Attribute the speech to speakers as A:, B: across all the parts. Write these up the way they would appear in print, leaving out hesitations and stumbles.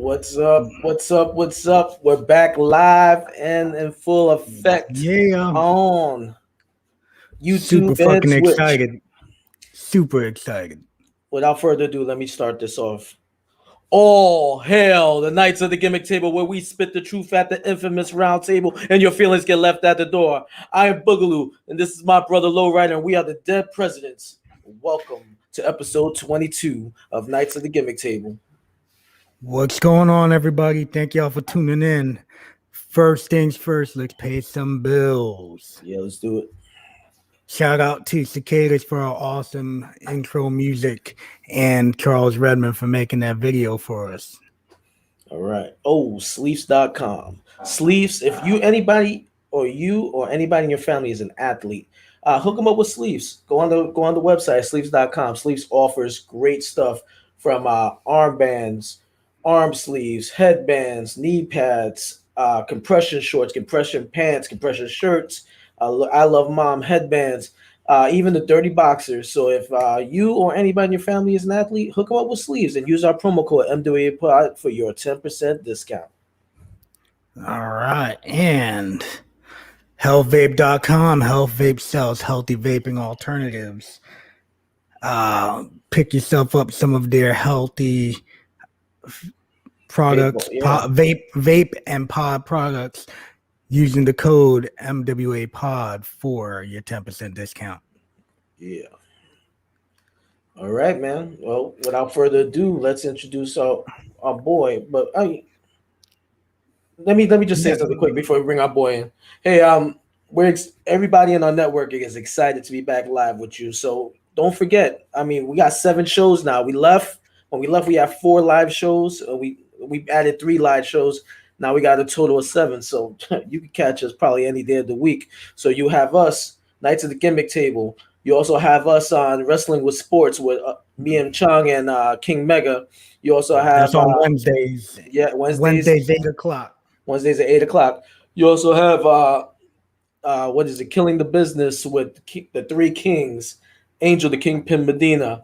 A: What's up? What's up? What's up? We're back live and in full effect
B: Yeah,
A: on
B: super
A: YouTube and
B: fucking
A: Twitch.
B: excited. Super excited.
A: Without further ado, let me start this off. All hail the Knights of the Gimmick Table, where we spit the truth at the infamous round table and your feelings get left at the door. I am Boogaloo, and this is my brother LowRyda, and we are the Dead Presidents. Welcome to episode 22 of Knights of the Gimmick Table.
B: What's going on, everybody? Thank y'all for tuning in. First things first, let's pay some bills.
A: Yeah, let's do it.
B: Shout out to Cicadas for our awesome intro music and Charles Redmond for making that video for us.
A: All right. Oh, Sleeves.com. Sleeves, if anybody in your family is an athlete, hook them up with Sleeves. Go on the website, Sleeves.com. Sleeves offers great stuff from armbands, arm sleeves, headbands, knee pads, compression shorts, compression pants, compression shirts. I love mom headbands. Even the dirty boxers. So if you or anybody in your family is an athlete, hook them up with Sleeves and use our promo code MWAPOD for your 10% discount.
B: All right. And healthvape.com. Health Vape sells healthy vaping alternatives. Pick yourself up some of their healthy products, vape and pod products, using the code MWAPOD for your 10% discount.
A: Yeah. All right, man. Well, without further ado, let's introduce our boy. But let me just say something quick before we bring our boy in. Hey, everybody in our network is excited to be back live with you. So don't forget. I mean, we got 7 shows now. When we left, we had 4 live shows. We added 3 live shows. Now we got a total of 7. So you can catch us probably any day of the week. So you have us, Knights of the Gimmick Table. You also have us on Wrestling with Sports with me and Chung and King Mega. You also have
B: that's on Wednesdays.
A: Yeah,
B: Wednesdays 8:00.
A: Wednesdays at 8:00. You also have what is it? Killing the Business with the 3 Kings, Angel the Kingpin Medina,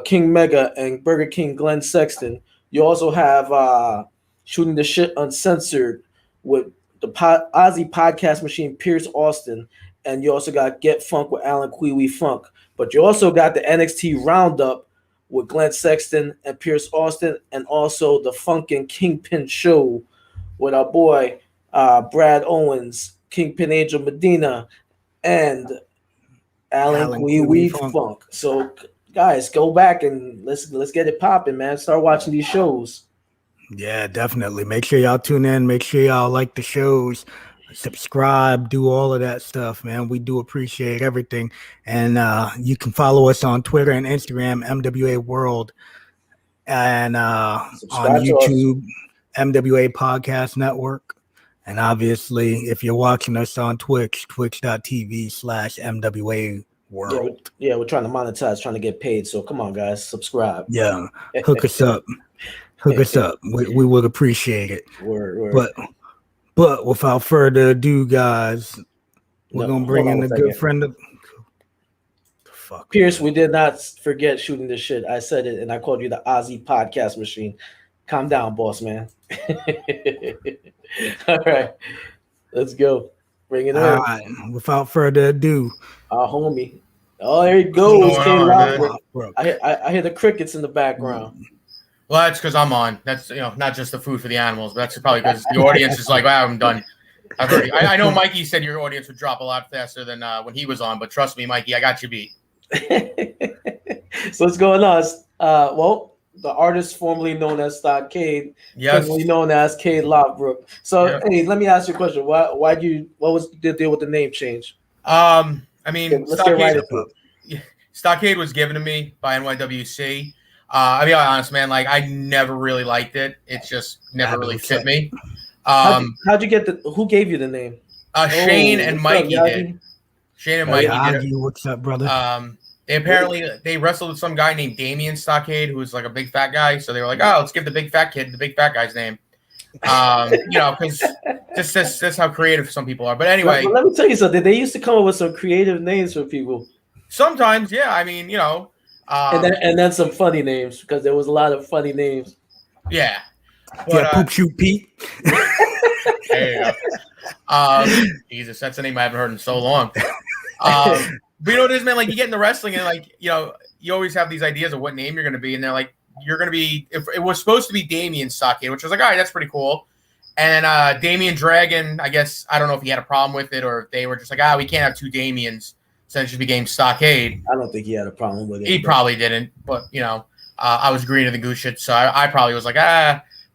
A: King Mega, and Burger King Glenn Sexton. You also have Shooting the Shit Uncensored with the Aussie podcast machine Pierce Austin, and you also got Get Funk with Alan Kwee Funk. But you also got the NXT Roundup with Glenn Sexton and Pierce Austin, and also the Funkin' Kingpin Show with our boy Brad Owens, Kingpin Angel Medina, and Alan Kwee Funk. So guys, go back and let's get it popping, man. Start watching these shows.
B: Yeah, definitely. Make sure y'all tune in. Make sure y'all like the shows, subscribe, do all of that stuff, man. We do appreciate everything. And you can follow us on Twitter and Instagram, MWA World, and on YouTube, MWA Podcast Network. And obviously, if you're watching us on Twitch, twitch.tv/MWA World.
A: Yeah, we're trying to monetize, trying to get paid. So come on, guys, subscribe.
B: Yeah, hook us up. Hook us up. We would appreciate it.
A: Word.
B: But without further ado, guys, we're gonna bring in a good friend of
A: Pierce. We did not forget Shooting the Shit. I said it, and I called you the Aussie podcast machine. Calm down, boss man. All right, let's go. Bring it in.
B: All right. Without further ado,
A: our homie. Oh, there he goes. I hear the crickets in the background.
C: Well, that's because I'm on. That's not just the food for the animals, but that's probably because the audience is like, wow, I'm done. I know Mikey said your audience would drop a lot faster than when he was on, but trust me, Mikey, I got you beat.
A: So what's going on? Well, the artist formerly known as Kaide, formerly known as Kaide Lothbrok. So hey, let me ask you a question. What was the deal with the name change?
C: I mean, Stockade was given to me by NYWC. I'll be honest, man. Like, I never really liked it. It just never really fit me.
A: How'd you get who gave you the name?
C: Shane and Mikey did. Shane and Mikey did it.
B: What's up, brother?
C: They wrestled with some guy named Damian Stockade, who was like a big fat guy. So they were like, oh, let's give the big fat kid the big fat guy's name. Because that's how creative some people are. But anyway,
A: let me tell you something. They used to come up with some creative names for people.
C: Sometimes, yeah. I mean,
A: and then some funny names, because there was a lot of funny names.
C: Yeah. But,
B: yeah, Poop Shoot Pete.
C: there you go. Jesus, that's a name I haven't heard in so long. But you know what it is, man? Like, you get into wrestling and, like, you know, you always have these ideas of what name you're going to be. And they're like, you're going to be, if it was supposed to be Damien Stockade, which was like, all right, that's pretty cool. And Damien Dragon, I guess, I don't know if he had a problem with it or if they were just like, we can't have two Damiens. So it just became Stockade.
A: I don't think he had a problem with it.
C: He probably didn't. But, you know, I was greener than goose shit. So I probably was like,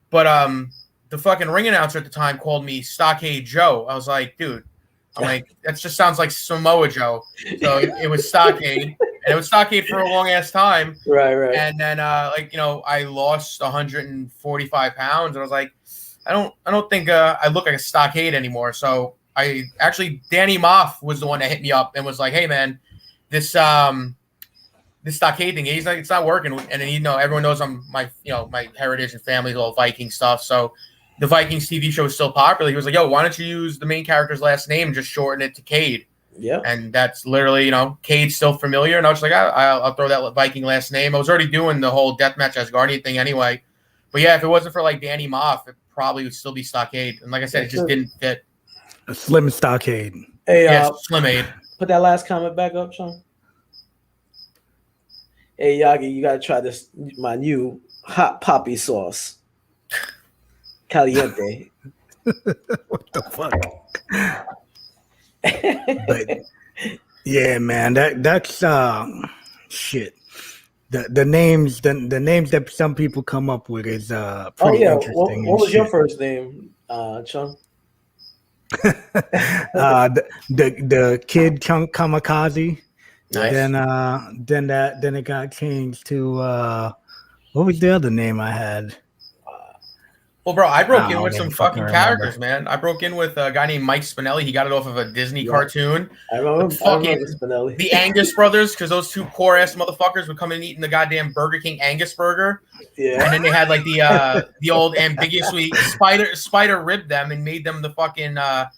C: But the fucking ring announcer at the time called me Stockade Joe. I was like, dude, I'm like, that just sounds like Samoa Joe. So it was Stockade. And it was Stockade for a long ass time.
A: Right.
C: And then, like, you know, I lost 145 pounds. And I was like, I don't think I look like a Stockade anymore. So Danny Moff was the one that hit me up and was like, hey, man, this Stockade thing, he's like, it's not working. And then, you know, everyone knows my heritage and family's all Viking stuff. So the Vikings TV show is still popular. He was like, yo, why don't you use the main character's last name and just shorten it to Kaide?
A: Yeah.
C: And that's literally, you know, Caide's still familiar. And I was like, I'll throw that Viking last name. I was already doing the whole Deathmatch Asgardian thing anyway. But yeah, if it wasn't for like Danny Moff, it probably would still be Stockade. And like I said, it just didn't fit.
B: A Slim Stockade.
A: Hey,
C: yes, Slim Aid.
A: Put that last comment back up, Sean. Hey, Yagi, you gotta try this, my new hot poppy sauce. Caliente.
B: What the fuck? But yeah, man, that's shit. The names that some people come up with is pretty interesting.
A: What was your first name, Chung?
B: the Kid Chunk Kamikaze.
C: Nice.
B: Then it got changed to what was the other name I had?
C: Well, bro, I broke in with some fucking characters, man. I broke in with a guy named Mike Spinelli. He got it off of a Disney cartoon.
A: I remember Spinelli.
C: The Angus brothers, because those two poor ass motherfuckers would come in eating the goddamn Burger King Angus burger.
A: Yeah.
C: And then they had like the old ambiguously Spider ribbed them and made them the fucking that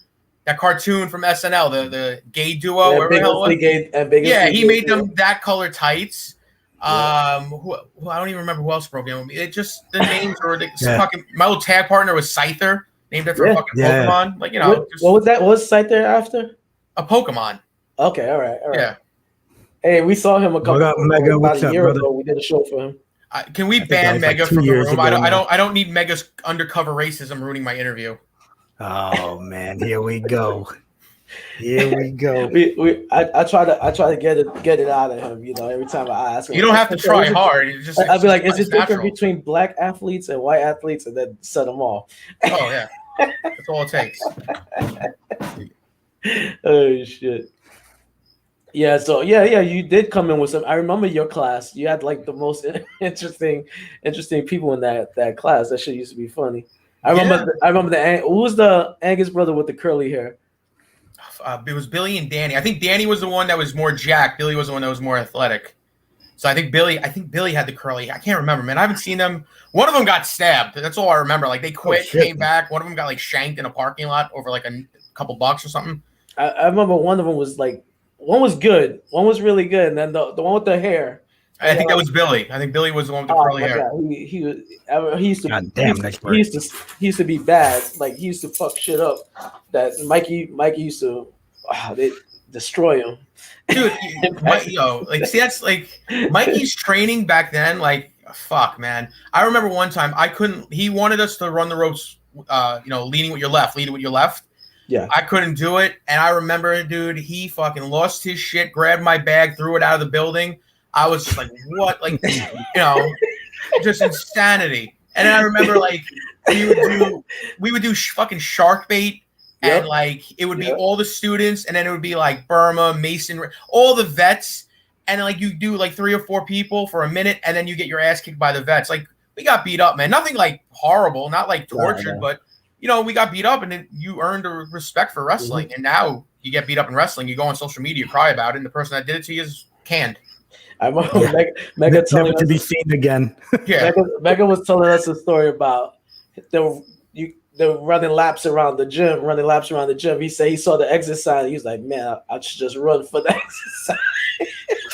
C: cartoon from SNL, the gay duo. Whatever the hell it was. Yeah, he made them that color tights. Who I don't even remember who else broke in. It just the names were fucking. My old tag partner was Scyther, named after a fucking Pokemon. Like, you know,
A: what was that? What was Scyther after?
C: A Pokemon.
A: Okay, all right.
C: Yeah.
A: Hey, we saw him about a year ago. We did a show for him.
C: Can we ban Mega from the room? I don't need Mega's undercover racism ruining my interview.
B: Oh man, here we go. Here we go.
A: I try to get it out of him. You know, every time I ask him.
C: You don't have to try hard.
A: I'd be like, is it different between black athletes and white athletes, and then set them off.
C: Oh yeah, that's all it takes.
A: Oh shit. Yeah. So yeah. You did come in with some. I remember your class. You had like the most interesting people in that class. That shit used to be funny. I remember who was the Angus brother with the curly hair?
C: It was Billy and Danny. I think Danny was the one that was more jacked. Billy was the one that was more athletic. So I think Billy had the curly. I can't remember, man. I haven't seen them. One of them got stabbed. That's all I remember. Like, they quit, came back. One of them got like shanked in a parking lot over like a couple bucks or something.
A: I remember one of them was like, one was good, one was really good, and then the one with the hair.
C: I think that was Billy. I think Billy was the one with the curly hair.
A: He used to be bad. Like, he used to fuck shit up. That Mikey used to they destroy him.
C: Dude, see, that's like Mikey's training back then. Like, fuck, man. I remember one time he wanted us to run the ropes, leading with your left.
A: Yeah.
C: I couldn't do it. And I remember, dude, he fucking lost his shit, grabbed my bag, threw it out of the building. I was just like, what? Like, just insanity. And then I remember, like, we would do fucking shark bait. And like, it would be all the students, and then it would be like Burma, Mason, all the vets. And like, you do like 3 or 4 people for a minute, and then you get your ass kicked by the vets. Like, we got beat up, man. Nothing like horrible, not like tortured, but we got beat up, and then you earned a respect for wrestling. Mm-hmm. And now you get beat up in wrestling, you go on social media, cry about it, and the person that did it to you is canned.
A: I'm Mega
B: never to be seen again.
C: Yeah,
A: Mega was telling us a story about they're running laps around the gym. He said he saw the exit sign. He was like, man, I should just run for the exit sign.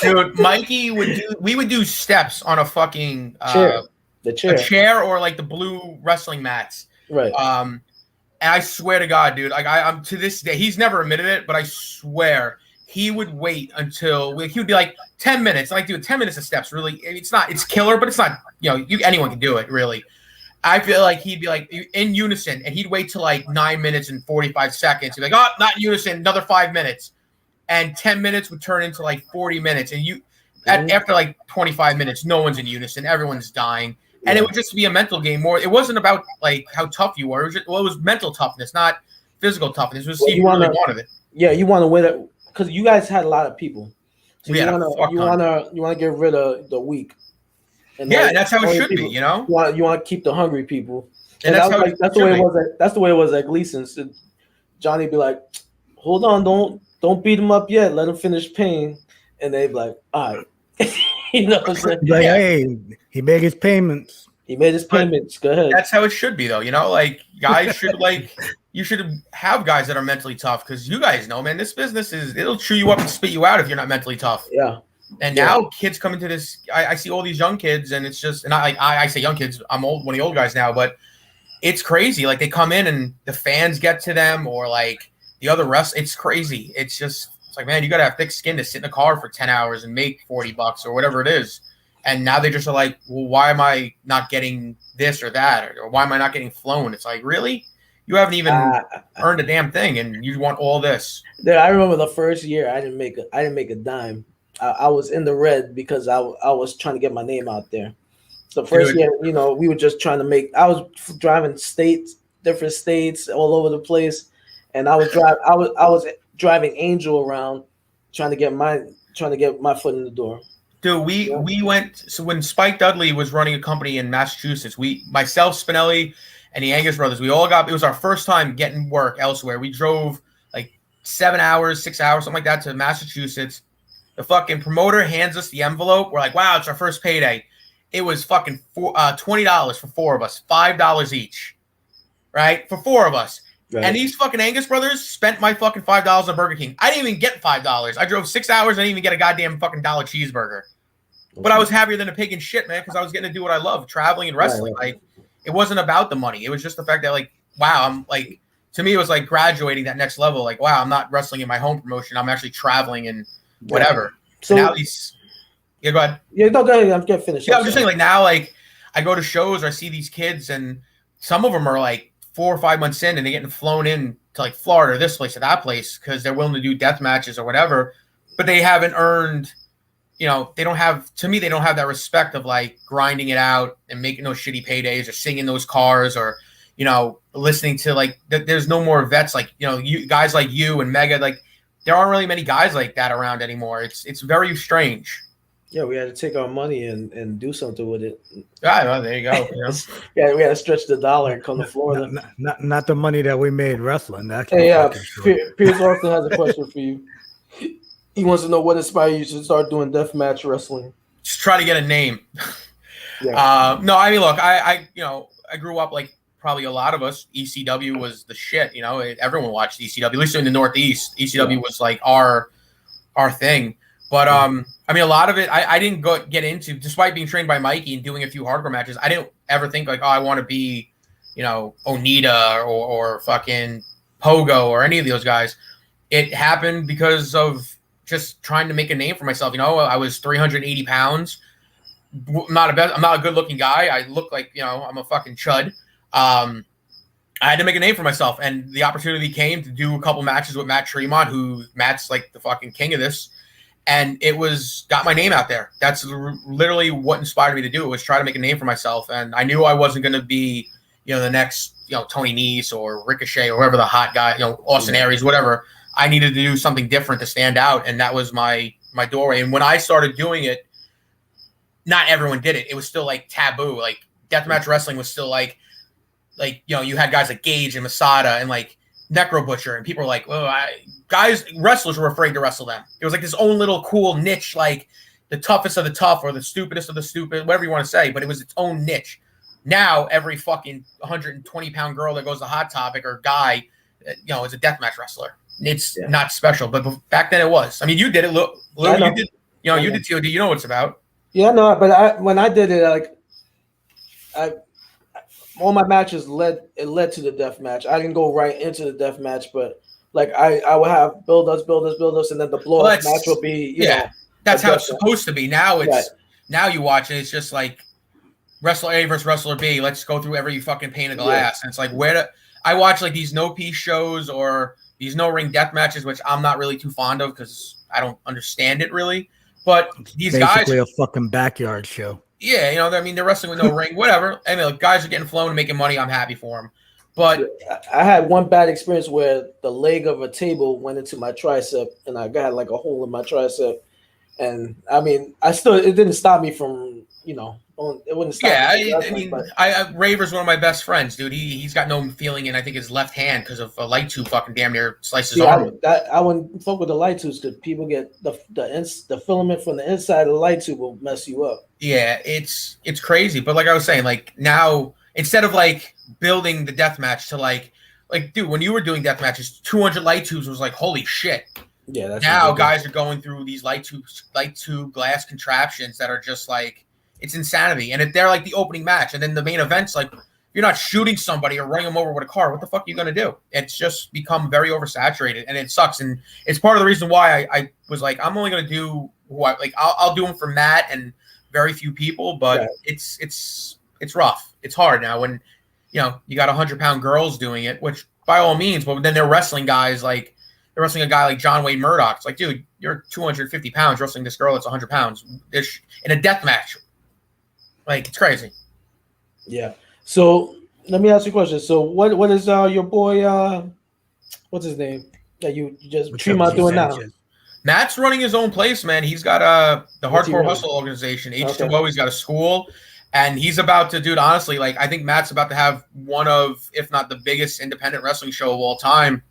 C: Dude, Mikey we would do steps on a fucking
A: chair. The chair.
C: A chair or like the blue wrestling mats.
A: Right.
C: And I swear to God, dude, like I'm to this day, he's never admitted it, but I swear he would wait until he would be like 10 minutes. Like, dude, 10 minutes of steps really, it's killer, but it's not, anyone can do it really. I feel like he'd be like in unison, and he'd wait till like 9 minutes and 45 seconds. He'd be like, oh, not in unison, another 5 minutes. And 10 minutes would turn into like 40 minutes. And after like 25 minutes, no one's in unison. Everyone's dying. And it would just be a mental game more. It wasn't about like how tough you were. It was mental toughness, not physical toughness. It was you really wanted it.
A: Yeah, you want to win it because you guys had a lot of people. So you want to get rid of the weak.
C: And that's how it should be. You
A: want to keep the hungry people. And that's the way it was. That's the way it was at Gleason's. So Johnny be like, "Hold on, don't beat him up yet. Let him finish paying." And they'd be like, "All right." You know what I'm saying?
B: Like, hey, he made his payments.
A: He made his payments. Go ahead.
C: That's how it should be, though. Like guys should you should have guys that are mentally tough, because you guys know, man, this business it'll chew you up and spit you out if you're not mentally tough.
A: Yeah.
C: And now kids come into this. I see all these young kids, and it's just, and I say young kids. I'm one of the old guys now, but it's crazy. Like they come in and the fans get to them, or like the other rest. It's crazy. It's like, man, you got to have thick skin to sit in a car for 10 hours and make $40 or whatever it is. And now they just are like, well, why am I not getting this or that? Or why am I not getting flown? It's like, really? You haven't even earned a damn thing, and you want all this.
A: Dude, I remember the first year I didn't make a dime. I was in the red because I was trying to get my name out there. So first year, we were just trying to make. I was driving different states, all over the place, and I was driving Angel around, trying to get my foot in the door.
C: Dude, we went. So when Spike Dudley was running a company in Massachusetts, myself, Spinelli, and the Angus brothers, we all got. It was our first time getting work elsewhere. We drove like 7 hours, 6 hours, something like that, to Massachusetts. The fucking promoter hands us the envelope. We're like, wow, it's our first payday. It was fucking $20 for 4 of us, $5 each, right? For 4 of us. Right. And these fucking Angus brothers spent my fucking $5 on Burger King. I didn't even get $5. I drove 6 hours. I didn't even get a goddamn fucking $1 cheeseburger. Okay. But I was happier than a pig in shit, man, because I was getting to do what I love, traveling and wrestling. Right. Like, it wasn't about the money. It was just the fact that, like, wow, I'm like, to me, it was like graduating that next level. Like, wow, I'm not wrestling in my home promotion. I'm actually traveling and whatever. So now these, go ahead.
A: Yeah, no, go ahead. I'm getting finished.
C: Yeah, I'm just saying, like, now, like, I go to shows, or I see these kids, and some of them are like 4 or 5 months in, and they're getting flown in to like Florida or this place or that place because they're willing to do death matches or whatever, but they haven't earned, they don't have that respect of like grinding it out and making those shitty paydays or singing those cars or, listening to like, there's no more vets like, you guys like you and Mega, like there aren't really many guys like that around anymore. It's very strange.
A: Yeah, we had to take our money and do something with it.
C: Well, there you go.
A: Yeah, we had to stretch the dollar and come to Florida.
B: Not the money that we made wrestling.
A: Piers Austin has a question for you. He wants to know what inspired you to start doing deathmatch wrestling.
C: Just try to get a name.
A: Yeah.
C: No, I mean, look, I grew up like probably a lot of us. ECW was the shit. Everyone watched ECW, at least in the Northeast. ECW was like our thing. But I mean, a lot of it I didn't get into, despite being trained by Mikey and doing a few hardcore matches. I didn't ever think like, oh, I want to be, Onita or fucking Pogo or any of those guys. It happened because of just trying to make a name for myself. I was 380 pounds. I'm not a good looking guy. I look like, I'm a fucking chud. I had to make a name for myself, and the opportunity came to do a couple matches with Matt Tremont, Matt's like the fucking king of this. And it got my name out there. That's literally what inspired me to do it, was try to make a name for myself. And I knew I wasn't going to be, the next, Tony Nese or Ricochet or whoever the hot guy, Austin Aries, whatever. I needed to do something different to stand out. And that was my doorway. And when I started doing it, not everyone did it. It was still like taboo. Like deathmatch wrestling was still like, you had guys like Gage and Masada and like Necro Butcher, and people were like, wrestlers were afraid to wrestle them. It was like this own little cool niche, like the toughest of the tough or the stupidest of the stupid, whatever you want to say, but it was its own niche. Now every fucking 120-pound girl that goes to Hot Topic or guy, is a deathmatch wrestler. It's not special, but back then it was. I mean, you did it, Lou. You did TOD. You know what it's about.
A: Yeah, no, but when I did it, like I all my matches led to the death match. I didn't go right into the death match, but like I would have build-ups, and then the blow off match will be
C: that's how it's supposed to be. Now
A: Right.
C: now you watch it, it's just like wrestler A versus wrestler B. Let's go through every fucking pane of glass. And it's like I watch like these no peace shows or these no ring death matches, which I'm not really too fond of because I don't understand it really. But these guys,
B: basically a fucking backyard show.
C: Yeah, I mean, they're wrestling with no ring, whatever. I mean, like, guys are getting flown and making money. I'm happy for them. But
A: I had one bad experience where the leg of a table went into my tricep, and I got like a hole in my tricep. And I mean, it didn't stop me from, it wouldn't stop.
C: Raver's one of my best friends, dude. He's got no feeling in, I think, his left hand because of a light tube fucking damn near slices arm.
A: I wouldn't fuck with the light tubes because people get the filament from the inside of the light tube will mess you up.
C: Yeah, it's crazy. But like I was saying, like now instead of like building the death match to like dude, when you were doing death matches, 200 light tubes was like holy shit.
A: Yeah, that's
C: now guys are going through these light tube glass contraptions that are just like it's insanity. And they're like the opening match, and then the main event's like you're not shooting somebody or running them over with a car. What the fuck are you gonna do? It's just become very oversaturated, and it sucks. And it's part of the reason why I was like, I'm only gonna do I'll do them for Matt and very few people, but
A: right.
C: It's rough. It's hard now when you got 100-pound girls doing it, which by all means, but then they're wrestling guys like they're wrestling a guy like John Wayne Murdoch. It's like, dude, you're 250 pounds wrestling this girl that's 100 pounds in a death match. Like, it's crazy.
A: Yeah. So let me ask you a question. So what is your boy? What's his name that you just Tremont doing now?
C: Matt's running his own place, man. He's got the Hardcore Hustle organization, H2O. Okay. He's got a school, and he's about to, dude, honestly, like I think Matt's about to have one of, if not the biggest independent wrestling show of all time.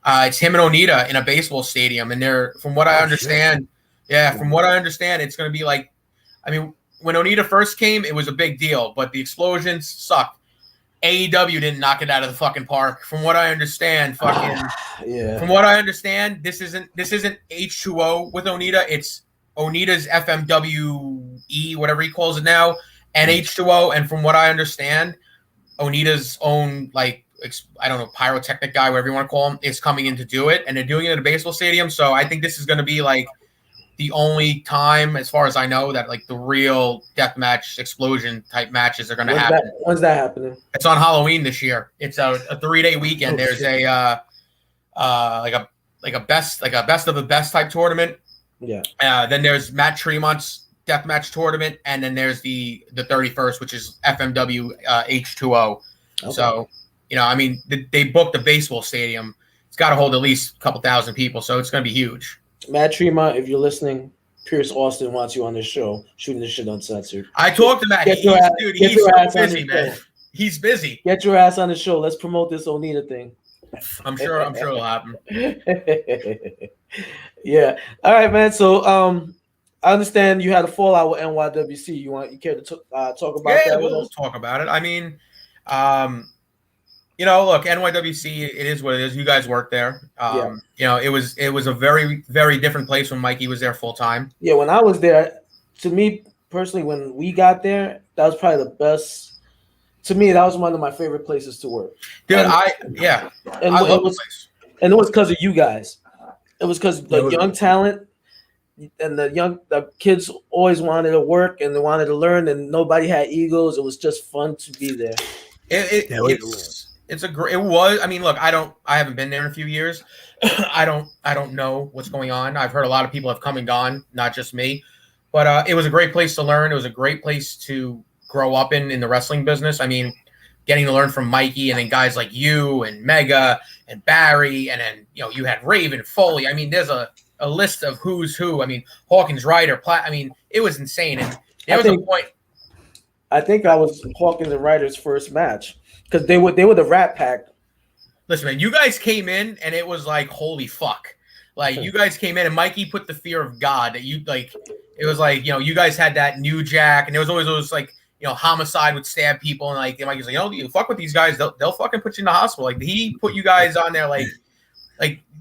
C: It's him and Onita in a baseball stadium, and they're, from what I understand, it's going to be like, I mean, when Onita first came, it was a big deal, but the explosions sucked. AEW didn't knock it out of the fucking park. From what I understand, From what I understand, this isn't H2O with Onita. It's Onita's FMWE, whatever he calls it now, and H2O. And from what I understand, Onita's own pyrotechnic guy, whatever you want to call him, is coming in to do it, and they're doing it at a baseball stadium. So I think this is going to be like the only time, as far as I know, that like the real deathmatch explosion type matches are going to happen.
A: When's that happening?
C: It's on Halloween this year. It's a 3-day weekend. There's a best of the best type tournament.
A: Yeah.
C: Then there's Matt Tremont's deathmatch tournament, and then there's the 31st, which is FMW H2O. Okay. So I mean, they booked the baseball stadium. It's got to hold at least a couple thousand people, so it's going to be huge.
A: Matt Tremont, if you're listening, Pierce Austin wants you on this show, shooting this shit uncensored.
C: I talked to Matt. He's so busy, man. He's busy.
A: Get your ass on the show. Let's promote this Onita thing.
C: I'm sure it'll happen.
A: Yeah. All right, man. So I understand you had a fallout with NYWC. You care to talk about that?
C: Yeah, we'll talk about it. I mean, look, NYWC, it is what it is. You guys work there. It was a very, very different place when Mikey was there full time.
A: Yeah, when I was there, to me personally, when we got there, that was probably the best. To me, that was one of my favorite places to work.
C: Dude, I love the place.
A: And it was because of you guys. It was because the young talent and the kids always wanted to work and they wanted to learn, and nobody had egos. It was just fun to be there.
C: It was. I mean, look, I haven't been there in a few years. I don't know what's going on. I've heard a lot of people have come and gone, not just me. But it was a great place to learn. It was a great place to grow up in the wrestling business. I mean, getting to learn from Mikey and then guys like you and Mega and Barry, and then you had Raven, Foley. I mean, there's a list of who's who. I mean, Hawkins, Ryder, I mean, it was insane. And there was a point.
A: I think I was Hawkins and Ryder's first match because they were the Rat Pack.
C: Listen, man, you guys came in and it was like, holy fuck. Like, you guys came in and Mikey put the fear of God that you like. It was like, you guys had that New Jack, and there was always like, Homicide would stab people, and like Mikey's like, you fuck with these guys, they'll fucking put you in the hospital. Like, he put you guys on there, like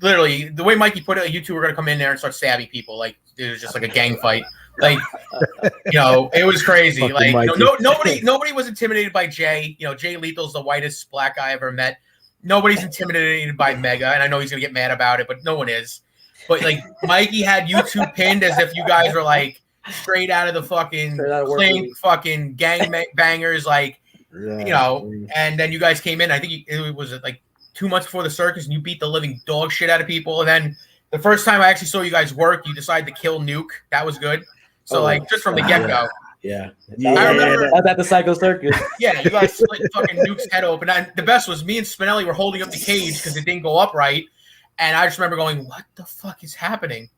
C: literally the way Mikey put it, like, you two were gonna come in there and start stabbing people, like it was just like a gang fight. Like, it was crazy.
B: Fucking
C: Like,
B: Mikey.
C: nobody was intimidated by Jay. Jay Lethal's the whitest black guy I ever met. Nobody's intimidated by Mega, and I know he's gonna get mad about it, but no one is. But like, Mikey had you two pinned as if you guys were like straight out of the fucking Clink fucking gang bangers, like, and then you guys came in. I think it was like 2 months before the circus, and you beat the living dog shit out of people. And then the first time I actually saw you guys work, you decided to kill Nuke. That was good. So like, just from the get go.
A: Yeah.
C: I remember
A: I was at the Psycho Circus.
C: Yeah, you guys split fucking Nuke's head open. And the best was me and Spinelli were holding up the cage because it didn't go up right. And I just remember going, what the fuck is happening?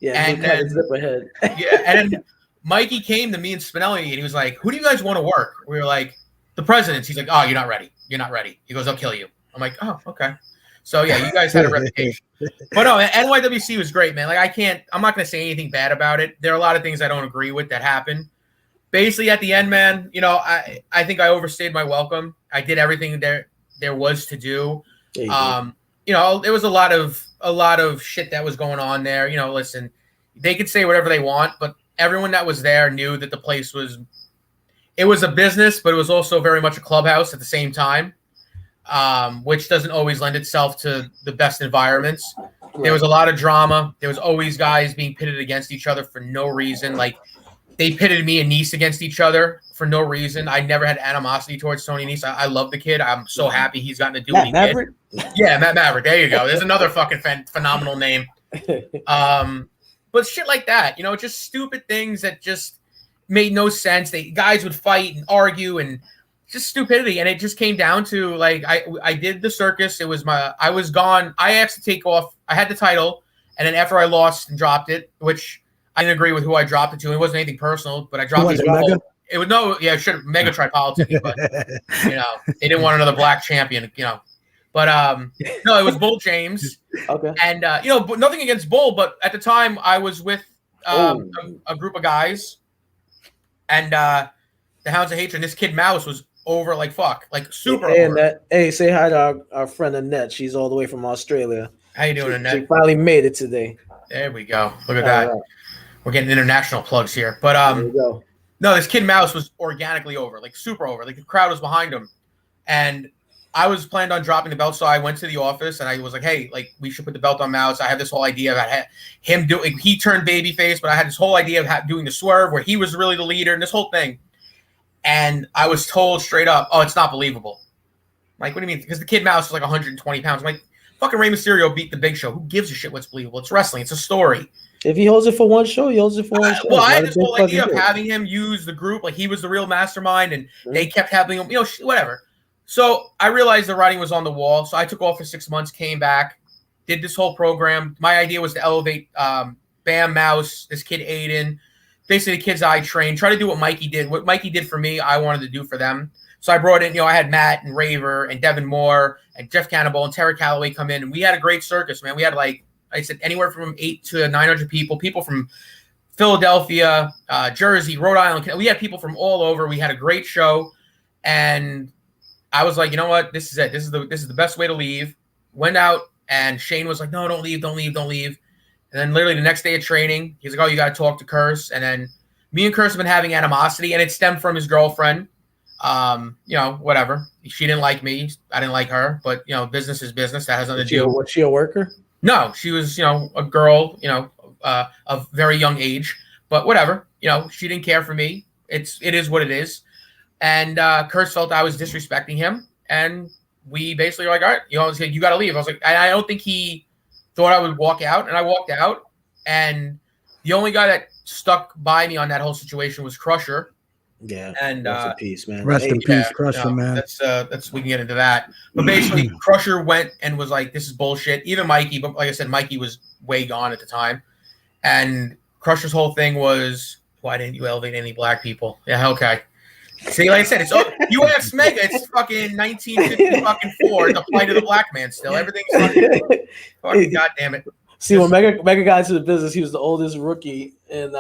A: Yeah,
C: and then
A: zipper head.
C: Yeah, and then Mikey came to me and Spinelli, and he was like, who do you guys want to work? We were like, the presidents. He's like, oh, you're not ready. You're not ready. He goes, I'll kill you. I'm like, oh, okay. So, yeah, you guys had a reputation. But no, NYWC was great, man. Like, I'm not going to say anything bad about it. There are a lot of things I don't agree with that happened. Basically, at the end, man, I think I overstayed my welcome. I did everything there was to do. There was a lot of shit that was going on there. Listen, they could say whatever they want, but everyone that was there knew that the place was a business, but it was also very much a clubhouse at the same time, which doesn't always lend itself to the best environments. There was a lot of drama. There was always guys being pitted against each other for no reason. Like, they pitted me and Nice against each other for no reason. I never had animosity towards Tony Nice. I love the kid. I'm so happy he's gotten to do what he did. Yeah, Matt Maverick. There you go. There's another fucking phenomenal name. But shit like that, just stupid things that just made no sense. Guys would fight and argue and just stupidity. And it just came down to, like, I did the circus. I was gone. I asked to take off. I had the title. And then after I lost and dropped it, which I didn't agree with who I dropped it to. It wasn't anything personal, but I dropped it. It was should have Mega tried politicking, but they didn't want another black champion, But no, it was Bull James.
A: Okay.
C: And but nothing against Bull, but at the time I was with a group of guys, and the Hounds of Hatred. And this kid Mouse was over like fuck, like super over.
A: Hey, say hi to our friend Annette. She's all the way from Australia.
C: How you doing, Annette?
A: She finally made it today.
C: There we go. Look at that. Right. We're getting international plugs here. But
A: there we go.
C: No, this kid Mouse was organically over, like super over. Like, the crowd was behind him. And I was planned on dropping the belt, so I went to the office and I was like, hey, like, we should put the belt on Mouse. I have this whole idea about him doing, he turned babyface, but I had this whole idea of doing the swerve where he was really the leader and this whole thing. And I was told straight up, oh, it's not believable. I'm like, what do you mean? Because the kid Mouse was like 120 pounds. I'm like, fucking Rey Mysterio beat the Big Show. Who gives a shit what's believable? It's wrestling. It's a story.
A: If he holds it for one show, he holds it for one show.
C: Well, I had this whole idea of having him use the group. Like, he was the real mastermind, and they kept having him, whatever. So I realized the writing was on the wall. So I took off for 6 months, came back, did this whole program. My idea was to elevate Bam, Mouse, this kid Aiden, basically the kids I trained, try to do what Mikey did. What Mikey did for me, I wanted to do for them. So I brought in, I had Matt and Raver and Devin Moore and Jeff Cannibal and Terry Calloway come in, and we had a great circus, man. We had, like I said, anywhere from 800 to 900 people from Philadelphia, Jersey, Rhode Island. We had people from all over. We had a great show, and I was like, you know what? This is it. This is the best way to leave. Went out, and Shane was like, no, don't leave. And then literally the next day of training, he's like, oh, you got to talk to Curse. And then me and Curse have been having animosity, and it stemmed from his girlfriend. Whatever. She didn't like me. I didn't like her. But, business is business. That has nothing to do.
A: Was she a worker?
C: No, she was, a girl, of very young age. But whatever. She didn't care for me. It is what it is. And Curse felt I was disrespecting him. And we basically were like, all right, you got to leave. I was like, I don't think he thought I would walk out. And I walked out. And the only guy that stuck by me on that whole situation was Crusher.
A: Yeah,
C: and
A: rest in peace, man.
B: Rest in peace, Crusher, man.
C: That's we can get into that. But basically, Crusher went and was like, "This is bullshit." Even Mikey, but like I said, Mikey was way gone at the time, and Crusher's whole thing was, "Why didn't you elevate any black people?" Yeah, okay. See, like I said, it's you ask Mega, it's fucking 1954, the plight of the black man. Still, everything's fucking goddamn it.
A: See, when Mega got into the business, he was the oldest rookie, and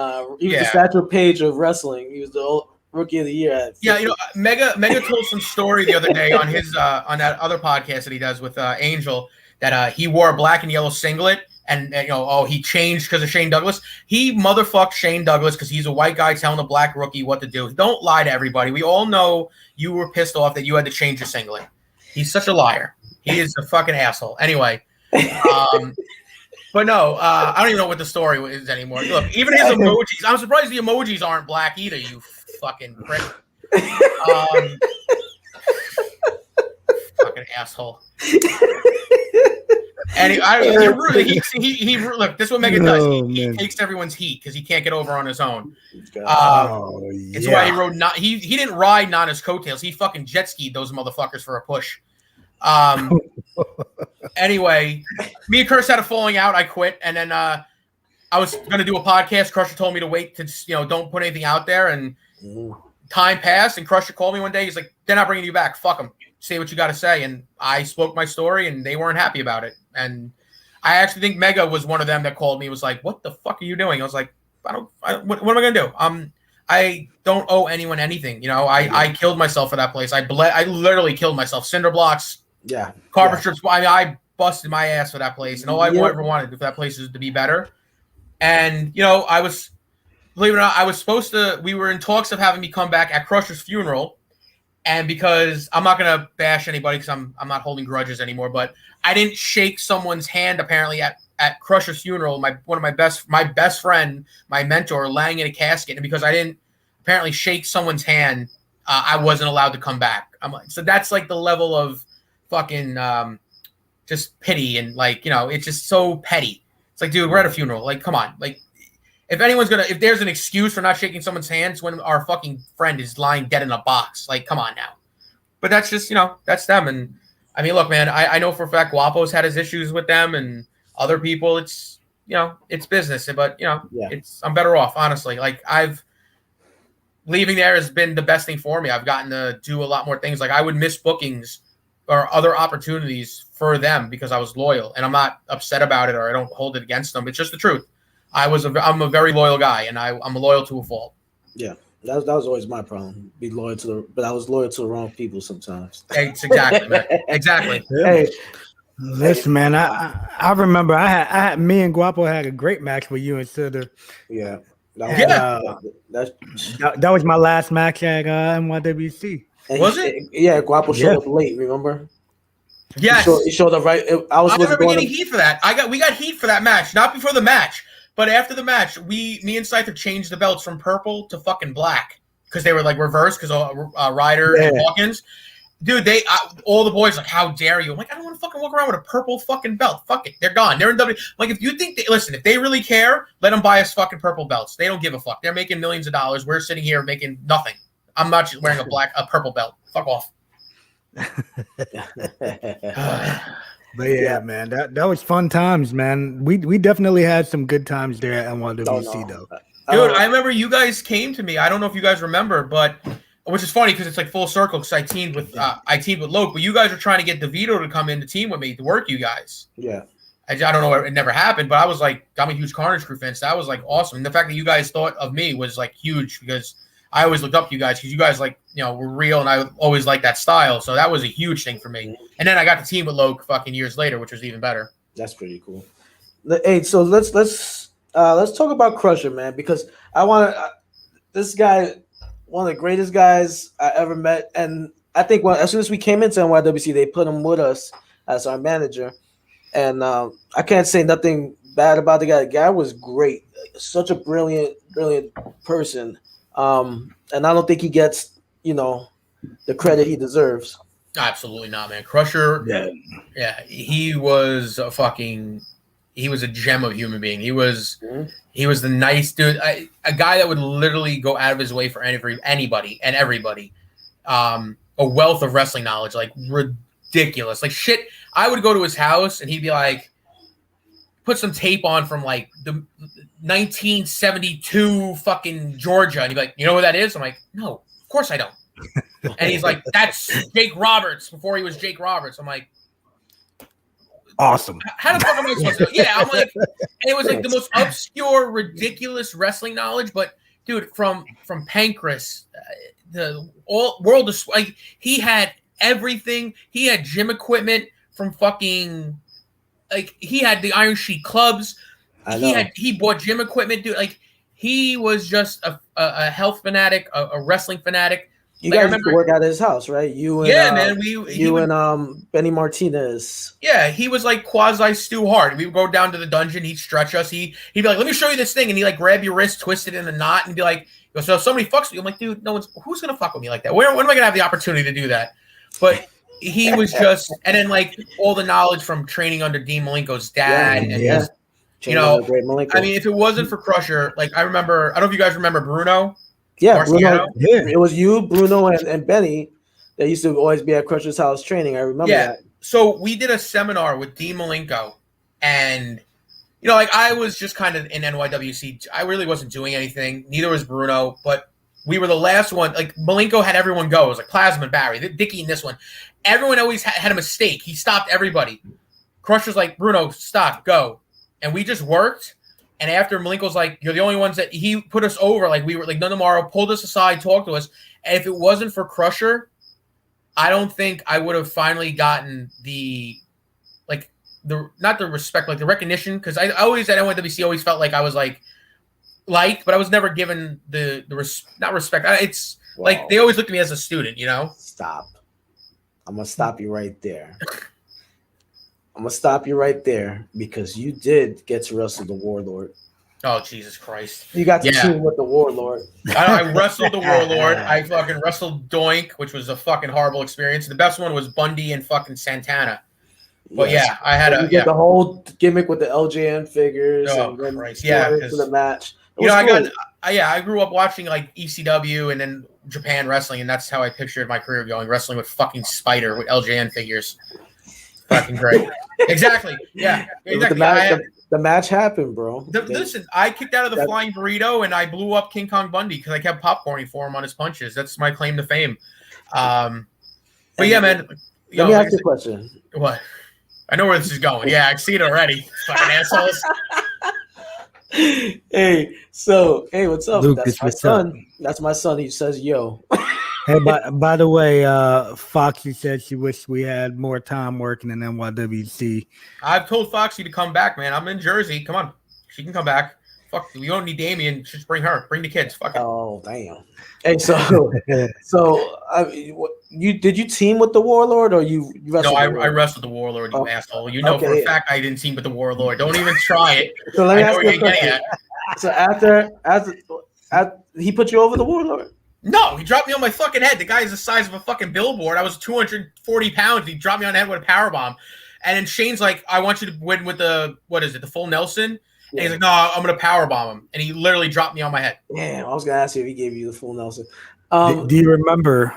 A: he was the Satchel Paige of wrestling. He was the Rookie of the Year.
C: Mega told some story the other day on his on that other podcast that he does with Angel that he wore a black and yellow singlet and he changed because of Shane Douglas. He motherfucked Shane Douglas because he's a white guy telling a black rookie what to do. Don't lie to everybody. We all know you were pissed off that you had to change your singlet. He's such a liar. He is a fucking asshole. Anyway, but no, I don't even know what the story is anymore. Look, even his emojis. I'm surprised the emojis aren't black either. You fucking prick. Fucking asshole. And look, this is what Mega does. He takes everyone's heat because he can't get over on his own. It's why he rode not. He didn't ride Nana's coattails. He fucking jet skied those motherfuckers for a push. Anyway, me and Curse had a falling out. I quit, and then I was gonna do a podcast. Crusher told me to wait to don't put anything out there, and time passed. And Crusher called me one day. He's like, "They're not bringing you back. Fuck them. Say what you got to say." And I spoke my story, and they weren't happy about it. And I actually think Mega was one of them that called me. Was like, "What the fuck are you doing?" I was like, what am I gonna do? I don't owe anyone anything. I killed myself for that place. I literally killed myself. Cinder blocks. Yeah. Carpet strips. I busted my ass for that place. And all I ever wanted for that place is to be better. And, I was, believe it or not, we were in talks of having me come back at Crusher's funeral. And because I'm not going to bash anybody because I'm not holding grudges anymore, but I didn't shake someone's hand apparently at Crusher's funeral. My best friend, my mentor, laying in a casket. And because I didn't apparently shake someone's hand, I wasn't allowed to come back. So that's like the level of fucking just pity and it's just so petty. It's like, dude, we're at a funeral. Like, come on. Like, if there's an excuse for not shaking someone's hands when our fucking friend is lying dead in a box, like, come on now. But that's just, that's them. And I mean, look, man, I know for a fact Guapo's had his issues with them and other people. It's, it's business, but I'm better off, honestly. Like, leaving there has been the best thing for me. I've gotten to do a lot more things. Like, I would miss bookings or other opportunities for them because I was loyal, and I'm not upset about it or I don't hold it against them. It's just the truth. I'm a very loyal guy, and I'm loyal to a fault. Yeah, that was always my problem. Be loyal but I was loyal to the wrong people sometimes. Exactly, man. Exactly.
B: Hey, listen, man. I remember I had me and Guapo had a great match with you and Sitter.
A: Yeah.
B: That was my last match at NYWC.
A: And was it? Yeah, Guapo showed up late. Remember?
C: Yes,
A: he showed up right. I
C: remember getting heat for that. We got heat for that match, not before the match, but after the match. Me and Scyther changed the belts from purple to fucking black because they were like reversed because Ryder and Hawkins. Dude, all the boys like, how dare you? I'm like, I don't want to fucking walk around with a purple fucking belt. Fuck it, they're gone. They're in W. Like, if you think if they really care, let them buy us fucking purple belts. They don't give a fuck. They're making millions of dollars. We're sitting here making nothing. I'm not just wearing a purple belt. Fuck off.
B: But yeah, man, that was fun times, man. We definitely had some good times there at NYWC though.
C: Dude, I remember you guys came to me. I don't know if you guys remember, but which is funny because it's like full circle because I teamed with Loke, but you guys were trying to get DeVito to come in to team with me to work you guys.
A: Yeah.
C: I don't know, it never happened, but I was like, I'm a huge Carnage Crew fan, so that was like awesome. And the fact that you guys thought of me was like huge because I always looked up to you guys because you guys were real and I always liked that style. So that was a huge thing for me. And then I got the team with Loke fucking years later, which was even better.
A: That's pretty cool. Hey, so let's talk about Crusher, man, because I want this guy, one of the greatest guys I ever met, and I think as soon as we came into NYWC, they put him with us as our manager, and I can't say nothing bad about the guy. The guy was great, such a brilliant person. And I don't think he gets, the credit he deserves.
C: Absolutely not, man. Crusher, yeah, he was a gem of a human being. He was the nice dude, a guy that would literally go out of his way for anybody and everybody. A wealth of wrestling knowledge, like ridiculous, like shit. I would go to his house and he'd be like, put some tape on from like the 1972 fucking Georgia. And he'd be like, you know what that is? I'm like, no, of course I don't. And he's like, that's Jake Roberts before he was Jake Roberts. I'm like,
B: awesome.
C: How the fuck am I supposed to? Yeah, I'm like, and it was like the most obscure, ridiculous wrestling knowledge. But dude, from Pancras, the world of like, he had everything. He had gym equipment from fucking like he had the Iron Sheik clubs.
A: I know.
C: He bought gym equipment, dude. Like he was just a health fanatic, a wrestling fanatic.
A: You
C: Like,
A: guys used to work at his house, right? You and
C: man.
A: Benny Martinez.
C: Yeah, he was like quasi Stu Hart. We would go down to the dungeon. He'd stretch us. He'd be like, "Let me show you this thing," and he'd like grab your wrist, twist it in a knot, and be like, "So if somebody fucks with you," I'm like, "Dude, who's gonna fuck with me like that? When am I gonna have the opportunity to do that?" But he was just, and then like all the knowledge from training under Dean Malenko's dad, just, you know,
A: great Malenko.
C: I mean, if it wasn't for Crusher, like I don't know if you guys remember Bruno.
A: Yeah, Bruno, it was you, Bruno, and Benny that used to always be at Crusher's house training. I remember that.
C: So we did a seminar with Dean Malenko, and you know, like I was just kind of in NYWC. I really wasn't doing anything. Neither was Bruno, but we were the last one. Like Malenko had everyone go. It was like Plasma and Barry, Dickie, and this one. Everyone always had a mistake. He stopped everybody. Crusher's like, Bruno, stop, go, and we just worked. And after Malenko's like, you're the only ones that he put us over. Like we were like, none tomorrow, pulled us aside, talked to us. And if it wasn't for Crusher, I don't think I would have finally gotten not the respect, like the recognition. Because I always at NYWC always felt like I was like liked, but I was never given the not respect. It's like they always looked at me as a student, you know?
A: Stop. I'm going to stop you right there. I'm going to stop you right there because you did get to wrestle the Warlord.
C: Oh, Jesus Christ.
A: You got to team with the Warlord.
C: I wrestled the Warlord. I fucking wrestled Doink, which was a fucking horrible experience. The best one was Bundy and fucking Santana. But yeah, I had
A: the whole gimmick with the LJN figures.
C: Oh,
A: and
C: Christ. Yeah.
A: To the match.
C: You know, I grew up watching like ECW and then Japan wrestling, and that's how I pictured my career going, wrestling with fucking Spider with LJN figures. Fucking great. Exactly. Yeah. Exactly.
A: The match happened, bro.
C: Listen, I kicked out of the flying burrito and I blew up King Kong Bundy because I kept popcorning for him on his punches. That's my claim to fame. But yeah, man.
A: Let me ask you a question.
C: What? I know where this is going. Yeah, I see it already. Fucking assholes.
A: Hey, what's up?
B: Luke,
A: that's my son. Up? That's my son. He says, yo.
B: Hey, by the way, Foxy said she wished we had more time working in NYWC.
C: I've told Foxy to come back, man. I'm in Jersey. Come on. She can come back. Fuck, we don't need Damien. Just bring her. Bring the kids. Fuck it.
A: Oh, damn. Hey, did you team with the Warlord or you wrestled?
C: No, I wrestled the Warlord, you asshole. You know for a fact I didn't team with the Warlord. Don't even try it.
A: So let me ask you a question. So after he put you over the Warlord?
C: No, he dropped me on my fucking head. The guy is the size of a fucking billboard. I was 240 pounds. He dropped me on the head with a powerbomb. And then Shane's like, I want you to win with the full Nelson? And he's like, no, I'm going to powerbomb him. And he literally dropped me on my head.
A: Yeah, I was going to ask you if he gave you the full Nelson.
B: Do you remember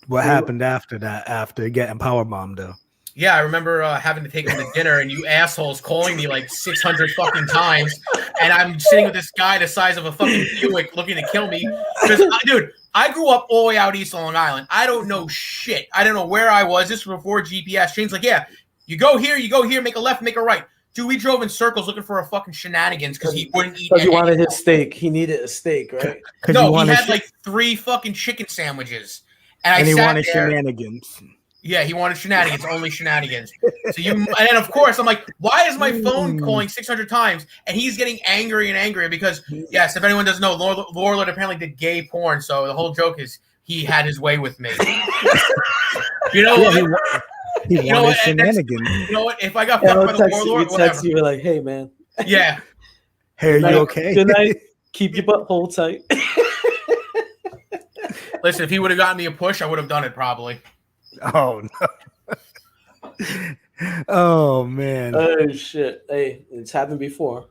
B: what happened after that, after getting powerbombed, though?
C: Yeah, I remember having to take him to dinner and you assholes calling me like 600 fucking times. And I'm sitting with this guy the size of a fucking Buick looking to kill me. Because, dude, I grew up all the way out east on Long Island. I don't know shit. I don't know where I was. This was before GPS. Shane's like, yeah, you go here, make a left, make a right. Dude, we drove in circles looking for a fucking shenanigans because he wouldn't eat.
A: Because he wanted his steak. He needed a steak, right?
C: No, he had like 3 fucking chicken sandwiches. And
B: he wanted shenanigans.
C: Yeah, he wanted shenanigans, only shenanigans. And then of course I'm like, why is my phone calling 600 times? And he's getting angry and angrier because yes, if anyone doesn't know, Warlord apparently did gay porn. So the whole joke is he had his way with me. You know what?
B: He wanted shenanigans.
C: You know what? If I got fucked by the Warlord, whatever.
A: You're like, hey man.
C: Yeah.
B: Hey, are you okay?
A: Good night. Keep your butt hold tight.
C: Listen, if he would have gotten me a push, I would have done it probably.
B: Oh no! Oh man!
A: Oh shit! Hey, it's happened before.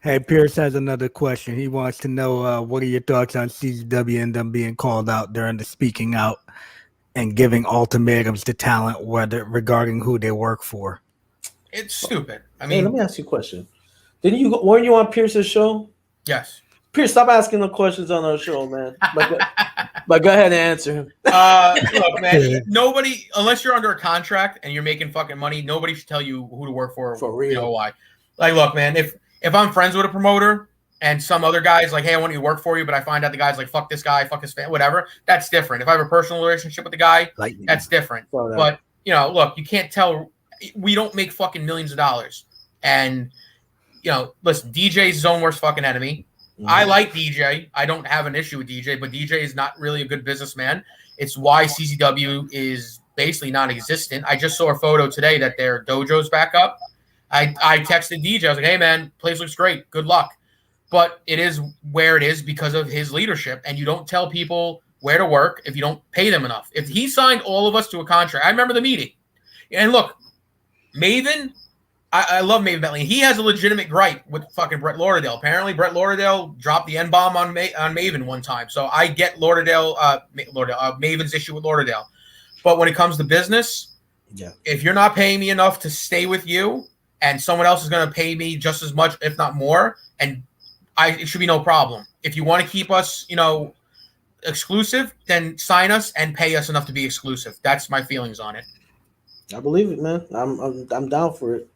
B: Hey, Pierce has another question. He wants to know what are your thoughts on CZW and them being called out during the speaking out and giving ultimatums to talent, regarding who they work for.
C: It's stupid. I mean,
A: let me ask you a question. Weren't you on Pierce's show?
C: Yes.
A: Pierce, stop asking the questions on our show, man. But go ahead and answer him.
C: Look, man, nobody, unless you're under a contract and you're making fucking money, nobody should tell you who to work for.
A: For real.
C: You know why? Like, look, man, if I'm friends with a promoter and some other guy's like, hey, I want you to work for you, but I find out the guy's like, fuck this guy, fuck his fan, whatever, that's different. If I have a personal relationship with the guy, that's different. But, you know, look, you can't tell we don't make fucking millions of dollars. And, listen, DJ is his own worst fucking enemy. I like DJ. I don't have an issue with DJ, but DJ is not really a good businessman. It's why CZW is basically non-existent. I just saw a photo today that their dojo's back up. I texted DJ. I was like, hey, man, place looks great. Good luck. But it is where it is because of his leadership. And you don't tell people where to work if you don't pay them enough. If he signed all of us to a contract, I remember the meeting. And look, Maven, I love Maven Bentley. He has a legitimate gripe with fucking Brett Lauderdale. Apparently, Brett Lauderdale dropped the N-bomb on Maven one time. So I get Maven's issue with Lauderdale. But when it comes to business, if you're not paying me enough to stay with you and someone else is going to pay me just as much, if not more, and it should be no problem. If you want to keep us, exclusive, then sign us and pay us enough to be exclusive. That's my feelings on it.
A: I believe it, man. I'm down for it.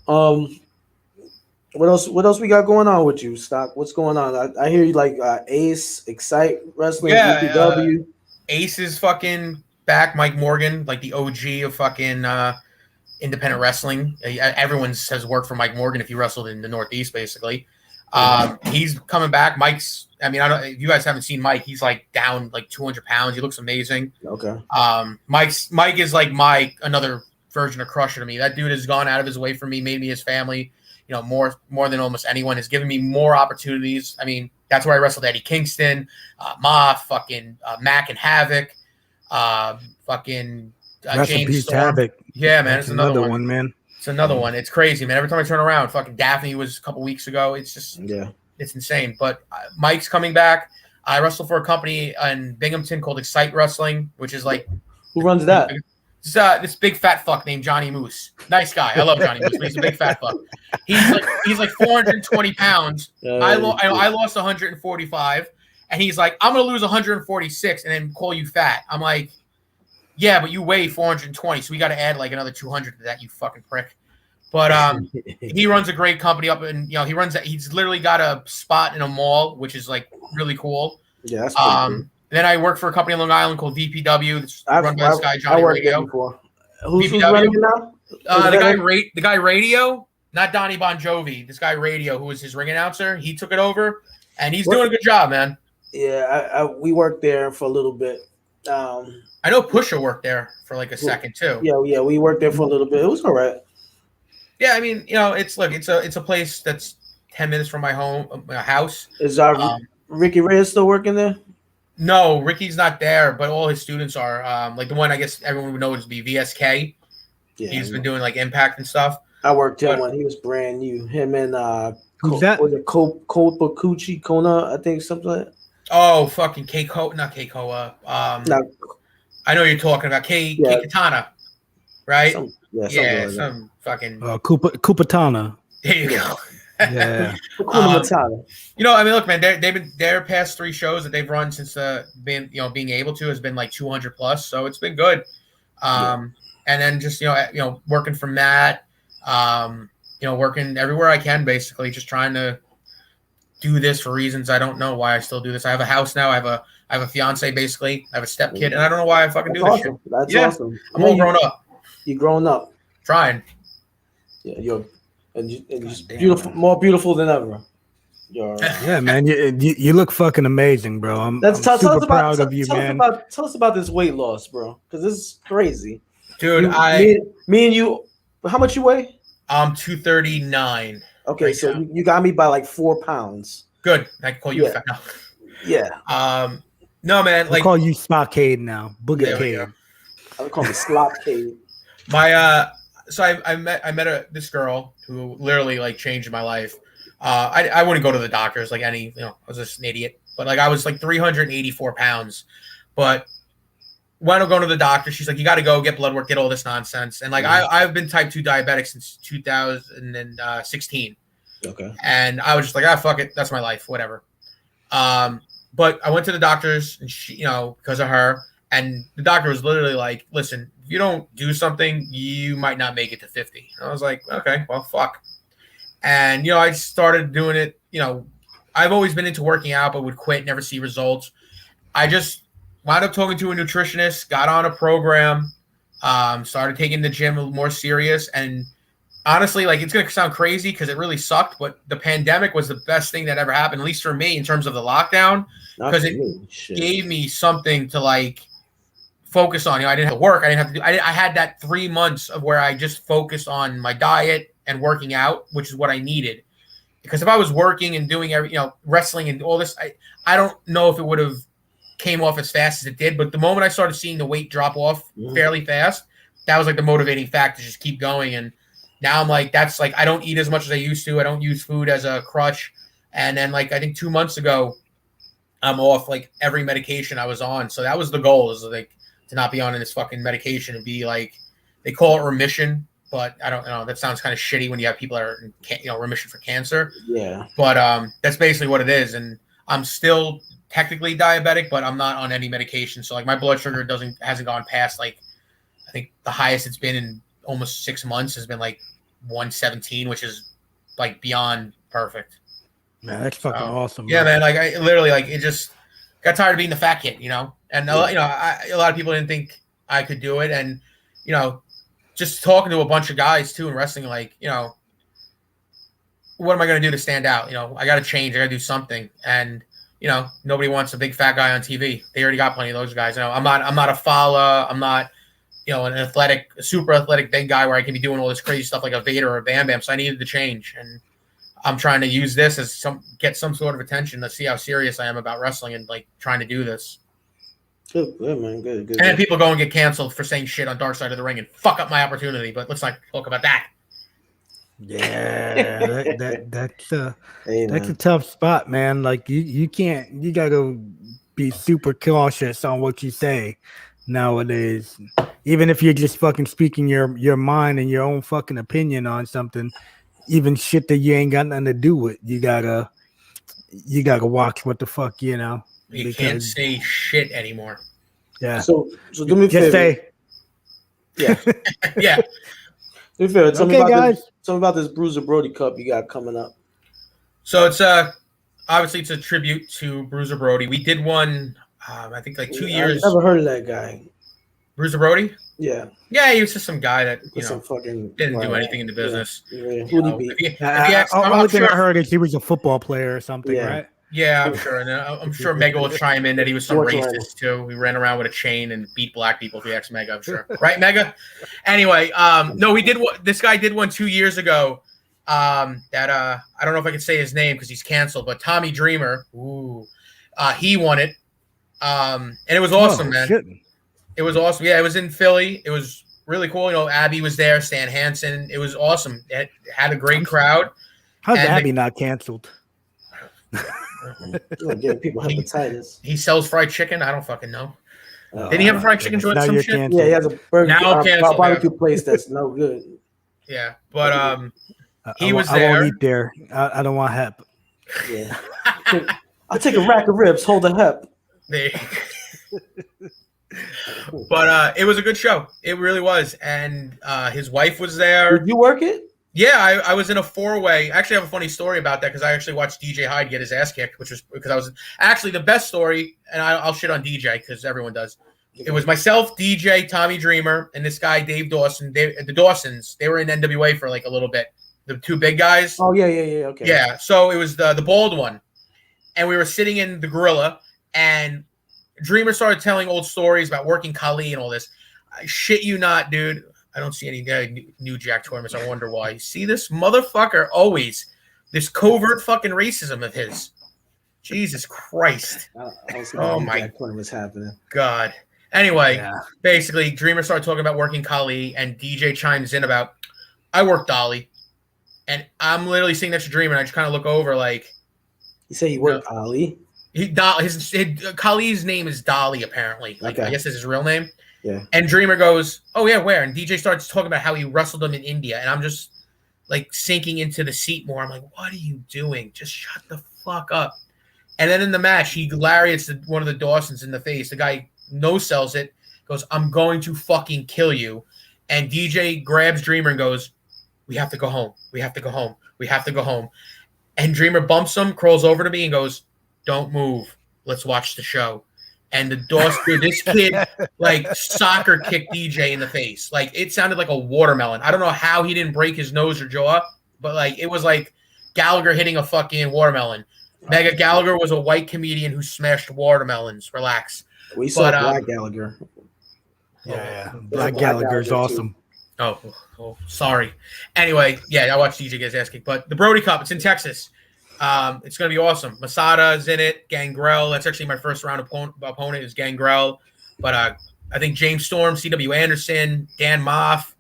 A: What else we got going on with you, Stock? What's going on? I hear you like Ace, Excite Wrestling, DPW.
C: Ace is fucking back. Mike Morgan, like the OG of fucking independent wrestling. Everyone says work for Mike Morgan if he wrestled in the Northeast, basically. He's coming back. Mike's, I don't if you guys haven't seen Mike, he's like down like 200 pounds. He looks amazing.
A: Okay.
C: Mike is like another version of Crusher to me. That dude has gone out of his way for me, made me his family, more than almost anyone, has given me more opportunities. That's where I wrestled Eddie Kingston, Moth, fucking Mac and Havoc, James Storm.
B: Havoc.
C: Yeah, man. It's another one,
B: man.
C: It's another one. It's crazy, man. Every time I turn around, fucking Daphne was a couple weeks ago. It's just, it's insane. But Mike's coming back. I wrestle for a company in Binghamton called Excite Wrestling, which is like,
A: who runs that?
C: This big fat fuck named Johnny Moose. Nice guy. I love Johnny Moose, but he's a big fat fuck. He's like 420 pounds. I lost 145, and he's like, I'm gonna lose 146 and then call you fat. I'm like, yeah, but you weigh 420, so we got to add like another 200 to that, you fucking prick. But he runs a great company up, and he's literally got a spot in a mall, which is like really cool.
A: Yeah, that's cool.
C: Then I work for a company in Long Island called VPW. That's run by this guy Johnny Radio.
A: Who's running it now?
C: The guy Radio, not Donnie Bon Jovi. This guy Radio, who was his ring announcer, he took it over, and he's doing a good job, man.
A: Yeah, we worked there for a little bit.
C: I know Pusha worked there for like a second too.
A: Yeah, we worked there for a little bit. It was all right.
C: Yeah, it's a place that's 10 minutes from my house.
A: Is Ricky Reyes still working there?
C: No, Ricky's not there, but all his students are. Like the one I guess everyone would know would be VSK. Yeah, he's been doing like Impact and stuff.
A: I worked him when he was brand new. Him and
B: who's that?
A: Was it Kopakuchi Kona? I think something like that.
C: Oh, fucking not Keikoa. I know you're talking about K Katana, right? Some fucking
B: Kupatana.
C: There you go.
B: Yeah.
C: Look, man, they've been their past 3 shows that they've run since being able to has been like 200 plus, so it's been good. And then just working for Matt, working everywhere I can, basically just trying to do this for reasons I don't know why I still do this. I have a house now. I have a fiance, basically. I have a step kid, and I don't know why I fucking do this shit.
A: That's awesome.
C: I'm all grown up.
A: You're growing up.
C: Trying.
A: Yeah, you're just beautiful, more beautiful than ever.
B: Yeah, man, you look fucking amazing, bro. I'm super proud of you, man.
A: Tell us about this weight loss, bro, because this is crazy,
C: dude.
A: Me and you, how much you weigh?
C: I'm 239.
A: Okay, right, so you got me by like 4 pounds.
C: Good. I can call you fat now.
A: Yeah.
C: No, man.
B: I'll call you Spockade now. Boogalou.
A: I'll call me Slopcade.
C: So I met this girl who literally like changed my life. I wouldn't go to the doctors like I was just an idiot, but like I was like 384 pounds, but when I'm going to the doctor, she's like, you got to go get blood work, get all this nonsense. And like, I've been type 2 diabetic since 2016.
A: Okay.
C: And I was just like, fuck it. That's my life. Whatever. But I went to the doctors and she, because of her, and the doctor was literally like, listen, if you don't do something, you might not make it to 50. And I was like, okay, well, fuck. And, I started doing it. I've always been into working out, but would quit, never see results. I just wound up talking to a nutritionist, got on a program, Started taking the gym a little more serious, and honestly, like, it's gonna sound crazy because it really sucked, but the pandemic was the best thing that ever happened, at least for me, in terms of the lockdown, because it gave me something to like focus on. I didn't have to work. I didn't have to do. I had that 3 months of where I just focused on my diet and working out, which is what I needed. Because if I was working and doing wrestling and all this, I don't know if it would have came off as fast as it did. But the moment I started seeing the weight drop off fairly fast, that was like the motivating factor to just keep going. And now I'm like, that's like, I don't eat as much as I used to. I don't use food as a crutch. And then like, I think 2 months ago, I'm off like every medication I was on. So that was the goal, is like to not be on this fucking medication and be like, they call it remission. But I don't know. That sounds kind of shitty when you have people that are in remission for cancer.
A: Yeah.
C: But that's basically what it is. And I'm still technically diabetic, but I'm not on any medication. So like my blood sugar hasn't gone past like, I think the highest it's been in almost 6 months has been like 117, which is like beyond perfect.
B: Man, that's fucking awesome.
C: Yeah, man. Like I literally like it just got tired of being the fat kid, And a lot of people didn't think I could do it, and just talking to a bunch of guys too in wrestling, like, what am I going to do to stand out? I got to change. I got to do something. And, nobody wants a big fat guy on TV. They already got plenty of those guys. I'm not a Fala. I'm not, an super athletic big guy where I can be doing all this crazy stuff like a Vader or a Bam Bam. So I needed to change. And I'm trying to use this as get some sort of attention to see how serious I am about wrestling and like trying to do this.
A: Good, man. Good.
C: And then people go and get canceled for saying shit on Dark Side of the Ring and fuck up my opportunity. But let's not talk about that.
B: Yeah, that's a tough spot, man. Like you gotta be super cautious on what you say nowadays. Even if you're just fucking speaking your mind and your own fucking opinion on something, even shit that you ain't got nothing to do with, you gotta watch what the fuck,
C: You can't say shit anymore.
B: Yeah.
A: So do me a favor.
B: Say.
A: Yeah.
C: Yeah.
A: Do me a favor. Tell me about this Bruiser Brody Cup you got coming up.
C: So it's obviously it's a tribute to Bruiser Brody. We did one, I think like 2 years.
A: I've never heard of that guy.
C: Bruiser Brody?
A: Yeah.
C: Yeah, he was just some guy that
A: didn't
C: do anything in the business.
A: Yeah. Who'd he be?
B: Only thing I heard is he was a football player or something, right?
C: Yeah, I'm sure. And I'm sure Mega will chime in that he was some racist too. He ran around with a chain and beat black people if he asked Mega, I'm sure. Right, Mega? Anyway, no, we did. This guy did one 2 years ago. That I don't know if I can say his name because he's canceled, but Tommy Dreamer, he won it. And it was awesome, man. Shit. It was awesome. Yeah, it was in Philly. It was really cool. Abby was there, Stan Hansen. It was awesome. It had a great crowd.
B: How's Abby not canceled?
A: Getting people hepatitis.
C: He sells fried chicken. I don't fucking know. Did he have a fried chicken joint? Some shit.
A: Canceled. Yeah, he has a barbecue place that's no good.
C: Yeah, but he was there.
B: I won't eat there. I don't want hep.
A: Yeah, I'll take a rack of ribs. Hold the hep.
C: But it was a good show. It really was, and his wife was there.
A: Did you work it?
C: Yeah, I was in a 4-way. I actually have a funny story about that because I actually watched DJ Hyde get his ass kicked, which was because I was actually the best story, and I'll shit on DJ because everyone does. It was myself, DJ, Tommy Dreamer, and this guy, Dave Dawson. The Dawsons, they were in NWA for like a little bit. The two big guys.
A: Oh, yeah, okay.
C: Yeah, so it was the bald one, and we were sitting in the Gorilla, and Dreamer started telling old stories about working Kali and all this. I shit you not, dude. I don't see any New Jack tournaments. I wonder why. You see this motherfucker always. This covert fucking racism of his. Jesus Christ.
A: Oh my tournament's happening.
C: God. Anyway, basically, Dreamer started talking about working Kali, and DJ chimes in about, I work Dolly. And I'm literally sitting next to Dreamer, and I just kind of look over like.
A: You say he worked Ali?
C: His Kali's name is Dolly, apparently. Like, I guess is his real name.
A: Yeah. And
C: Dreamer goes, oh, yeah, where? And DJ starts talking about how he wrestled him in India. And I'm just, like, sinking into the seat more. I'm like, what are you doing? Just shut the fuck up. And then in the match, he lariats one of the Dawsons in the face. The guy no-sells it, goes, I'm going to fucking kill you. And DJ grabs Dreamer and goes, we have to go home. We have to go home. We have to go home. And Dreamer bumps him, crawls over to me, and goes, don't move. Let's watch the show. and the DOS, dude, this kid like soccer kicked DJ in the face. Like it sounded like a watermelon. I don't know how he didn't break his nose or jaw, but like it was like Gallagher hitting a fucking watermelon. Mega Gallagher was a white comedian who smashed watermelons. Relax.
A: We saw Black Gallagher.
B: Yeah. Black Gallagher's awesome.
C: Oh, sorry. Anyway, yeah, I watched DJ get his ass kicked. But the Brody Cup, it's in Texas. It's going to be awesome. Masada is in it. Gangrel. That's actually my first round opponent is Gangrel. But I think James Storm, C.W. Anderson, Dan Moff.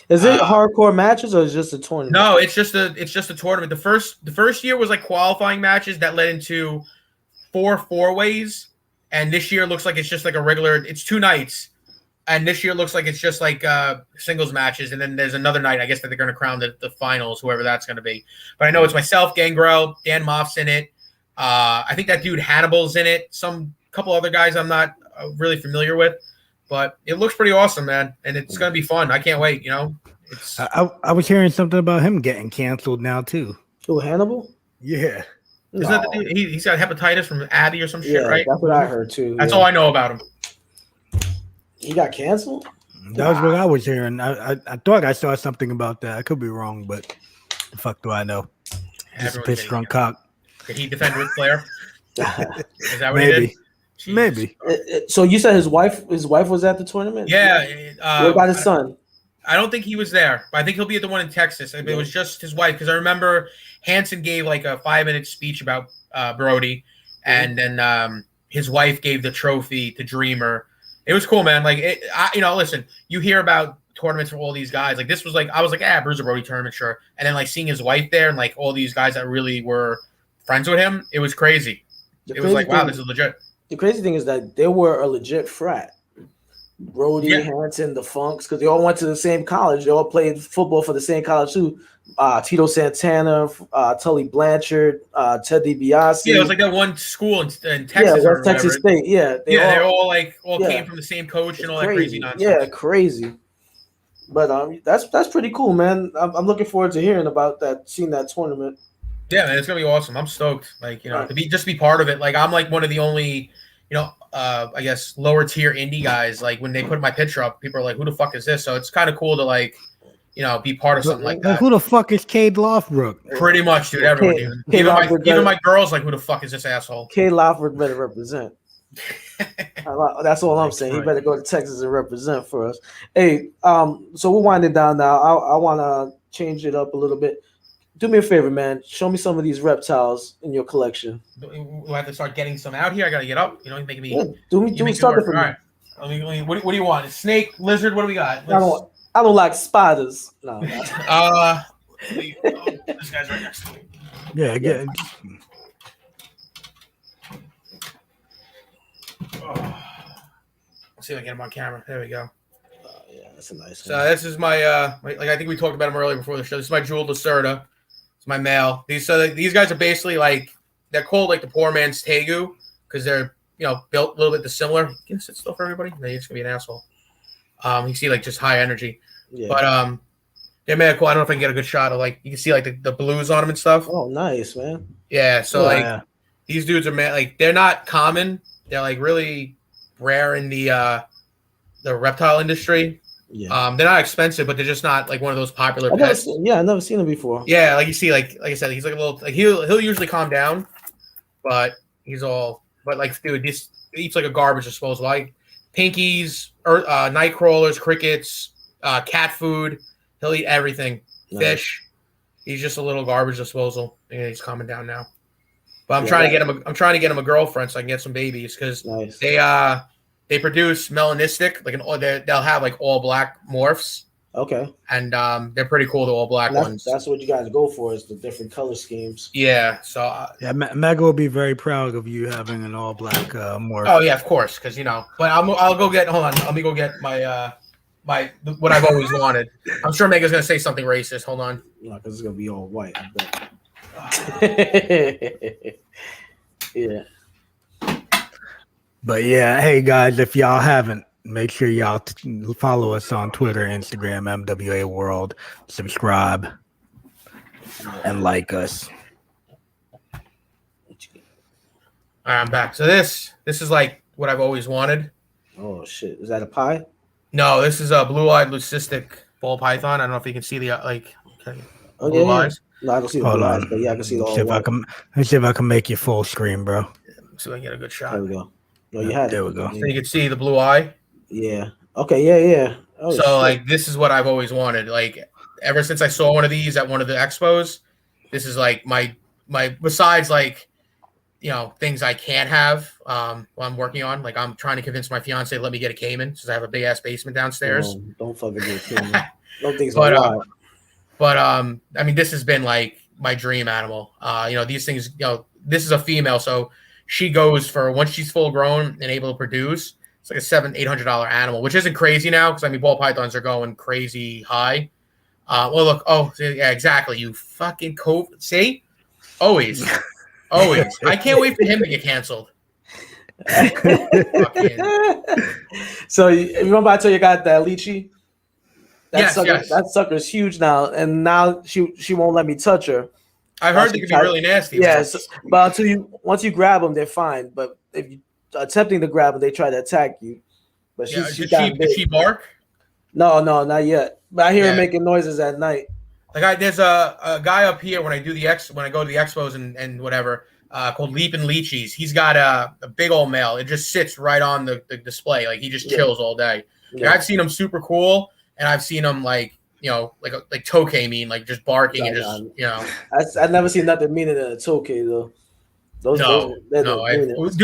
A: Is it hardcore matches or is it just a tournament?
C: No, it's just a tournament. The first year was like qualifying matches that led into 4 ways, and this year looks like it's just like a regular. It's 2 nights, and this year looks like it's just like singles matches, and then there's another night. I guess that they're going to crown the finals, whoever that's going to be. But I know it's myself, Gangrel, Dan Moff's in it. I think that dude Hannibal's in it. Some couple other guys I'm not really familiar with. But it looks pretty awesome, man, and it's gonna be fun. I can't wait. You know, it's.
B: I was hearing something about him getting canceled now too.
A: Oh, Hannibal?
B: Yeah.
C: Isn't that the dude? He's got hepatitis from Addy or some shit, right?
A: That's what I heard too.
C: That's all I know about him.
A: He got canceled?
B: That was what I was hearing. I thought I saw something about that. I could be wrong, but the fuck do I know? Just a piss drunk cock.
C: Did he defend Ric Flair? Is that what
B: Maybe.
C: he did? Jesus.
B: Maybe.
A: So you said his wife was at the tournament?
C: Yeah.
A: What about his son?
C: I don't think he was there, but I think he'll be at the one in Texas. I mean, it was just his wife, because I remember Hanson gave like a 5-minute speech about Brody, and then his wife gave the trophy to Dreamer. It was cool, man. Like, listen, you hear about tournaments for all these guys. Like, this was like, I was like, Bruiser Brody tournament, sure. And then like seeing his wife there and like all these guys that really were friends with him, it was crazy. It was like, wow, this is legit.
A: The crazy thing is that they were a legit frat. Brody, Hanson, the Funks, because they all went to the same college. They all played football for the same college too. Tito Santana, Tully Blanchard, Ted DiBiase.
C: Yeah, it was like that one school in Texas.
A: Yeah, West Texas State. Yeah,
C: they all came from the same coach and all that crazy nonsense.
A: Yeah, crazy. But that's pretty cool, man. I'm looking forward to hearing about that, seeing that tournament.
C: Yeah, man, it's gonna be awesome. I'm stoked. Like, to be part of it. Like, I'm like one of the only, I guess lower tier indie guys. Like, when they put my picture up, people are like, "Who the fuck is this?" So it's kind of cool to like, be part of something like that.
B: Who the fuck is Kaide Lothbrok?
C: Pretty much, dude. Everyone, even my girls, like, who the fuck is this asshole?
A: Kaide Lothbrok better represent. That's all I'm saying. He better go to Texas and represent for us. Hey, so we're winding down now. I want to change it up a little bit. Do me a favor, man. Show me some of these reptiles in your collection.
C: Do I have to start getting some out here? I gotta get up. Making me.
A: Yeah, do me something for me.
C: All right. What do you want? A snake, lizard? What do we got?
A: I don't like spiders. No.
C: This guy's right next to me.
B: Yeah.
C: Let's see if I can get him on camera. There we go.
A: Yeah, that's a nice
C: one.
A: So
C: this is my like I think we talked about him earlier before the show. This is my jeweled Lacerda. It's my male. These guys are basically like, they're called like the poor man's tegu because they're built a little bit dissimilar. Can you sit still for everybody? No, you're just gonna be an asshole. You see like just high energy. Yeah. But they're mad cool. I don't know if I can get a good shot of like, you can see like the blues on them and stuff.
A: Oh, nice, man.
C: Yeah. So these dudes are like, they're not common. They're like really rare in the reptile industry. Yeah. They're not expensive, but they're just not like one of those popular pets.
A: I've never seen them before.
C: Yeah, like you see, like I said, he's like a little like he'll usually calm down, but like dude, this eats like a garbage disposal. Like pinkies, night crawlers, crickets, cat food. He'll eat everything. Nice. Fish. He's just a little garbage disposal. And he's calming down now. But I'm trying to get him a girlfriend so I can get some babies because they produce melanistic, they'll have like all black morphs.
A: Okay.
C: And they're pretty cool, the all black ones.
A: That's what you guys go for, is the different color schemes.
C: Yeah. So
B: Mega will be very proud of you having an all black morph.
C: Oh yeah, of course, because But I'll go get. Hold on, let me go get my what I've always wanted. I'm sure Mega's gonna say something racist. Hold on.
A: No, because it's gonna be all white. I bet. Yeah.
B: But yeah, hey guys, if y'all haven't, make sure y'all follow us on Twitter, Instagram, MWA World, subscribe, and like us.
C: All right, I'm back. So this is like what I've always wanted.
A: Oh shit! Is that a pie?
C: No, this is a blue-eyed leucistic ball python. I don't know if you can see the
A: Oh
C: blue
A: yeah.
C: eyes.
A: No, I don't see the
B: Hold
A: blue
B: on.
A: eyes, but yeah, I can see the
B: See
A: all
B: if I
A: white.
B: can. Let's see if I can make you full screen, bro.
C: So I can get a good shot.
A: There we go. No, you had it.
B: There we go.
C: So you can see the blue eye.
A: Yeah. Okay. Yeah. Oh,
C: so
A: shit.
C: like this is what I've always wanted. Like ever since I saw one of these at one of the expos, this is like my besides like things I can't have while I'm working on. Like I'm trying to convince my fiance to let me get a Cayman since I have a big ass basement downstairs.
A: Don't fucking get a Cayman. Don't think so.
C: But I mean this has been like my dream animal. These things, this is a female, so she goes for once she's full grown and able to produce, it's like a $700-800 animal, which isn't crazy now because I mean ball pythons are going crazy high. Well look, yeah, exactly. You fucking see? Always. I can't wait for him to get canceled.
A: So you remember I told you got that lychee?
C: Yes.
A: That sucker's huge now, and now she won't let me touch her.
C: I heard they can be really nasty.
A: Yes, but once you grab them, they're fine. But if you attempting to grab them, they try to attack you. But
C: did she bark?
A: No, not yet. But I hear her making noises at night.
C: Like there's a guy up here when I go to the expos and whatever called Leapin' Lychees. He's got a big old male. It just sits right on the display. Like he just chills all day. Yeah. I've seen him super cool, and I've seen him like tokay mean, like just barking and just
A: I've never seen nothing meaner than a tokay though.
C: Dude,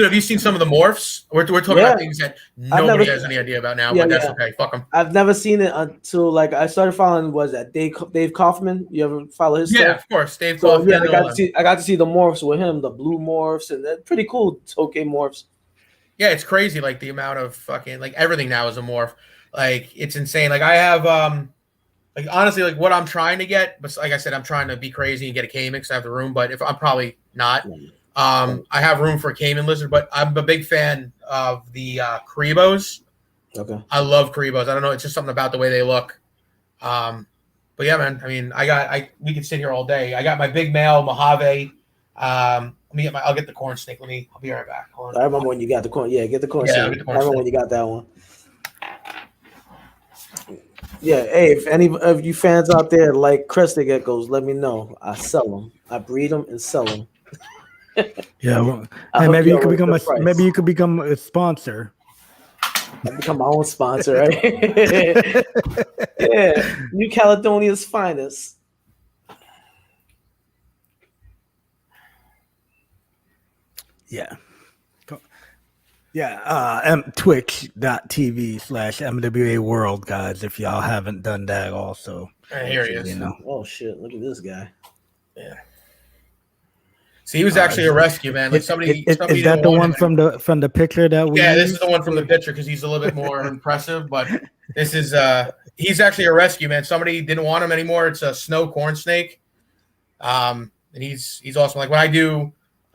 C: have you seen some of the morphs? We're talking about things that nobody has any idea about now, but that's okay. Fuck them.
A: I've never seen it until like I started following. Was that Dave Kaufman? You ever follow his stuff?
C: Yeah, of course, Dave Kaufman.
A: Yeah, I got to see the morphs with him, the blue morphs, and they're pretty cool tokay morphs.
C: Yeah, it's crazy. Like the amount of fucking like everything now is a morph. Like it's insane. Like I have like honestly, like what I'm trying to get, but like I said, I'm trying to be crazy and get a Cayman because I have the room. But if I'm probably not. I have room for a Cayman lizard, but I'm a big fan of the Caribos.
A: Okay.
C: I love Caribos. I don't know. It's just something about the way they look. But yeah, man. I mean, we can sit here all day. I got my big male Mojave. I'll get the corn snake. I'll be right back. Hold on.
A: I remember when you got the corn. Yeah, get the corn snake. I remember when you got that one. Yeah, hey, if any of you fans out there like crested geckos, let me know. I sell them. I breed them and sell them.
B: Yeah, well, hey, maybe you could become a sponsor.
A: I become my own sponsor, right? Yeah, New Caledonia's finest.
B: Yeah. Twitch.tv/MWA World, guys, if y'all haven't done that also.
C: Here he is.
A: Oh shit, look at this guy.
C: Yeah. See, he was actually a rescue, man. Like somebody
B: is that the one from the picture that we
C: this is the one from the picture because he's a little bit more impressive, but this is he's actually a rescue, man. Somebody didn't want him anymore. It's a snow corn snake. And he's awesome. Like when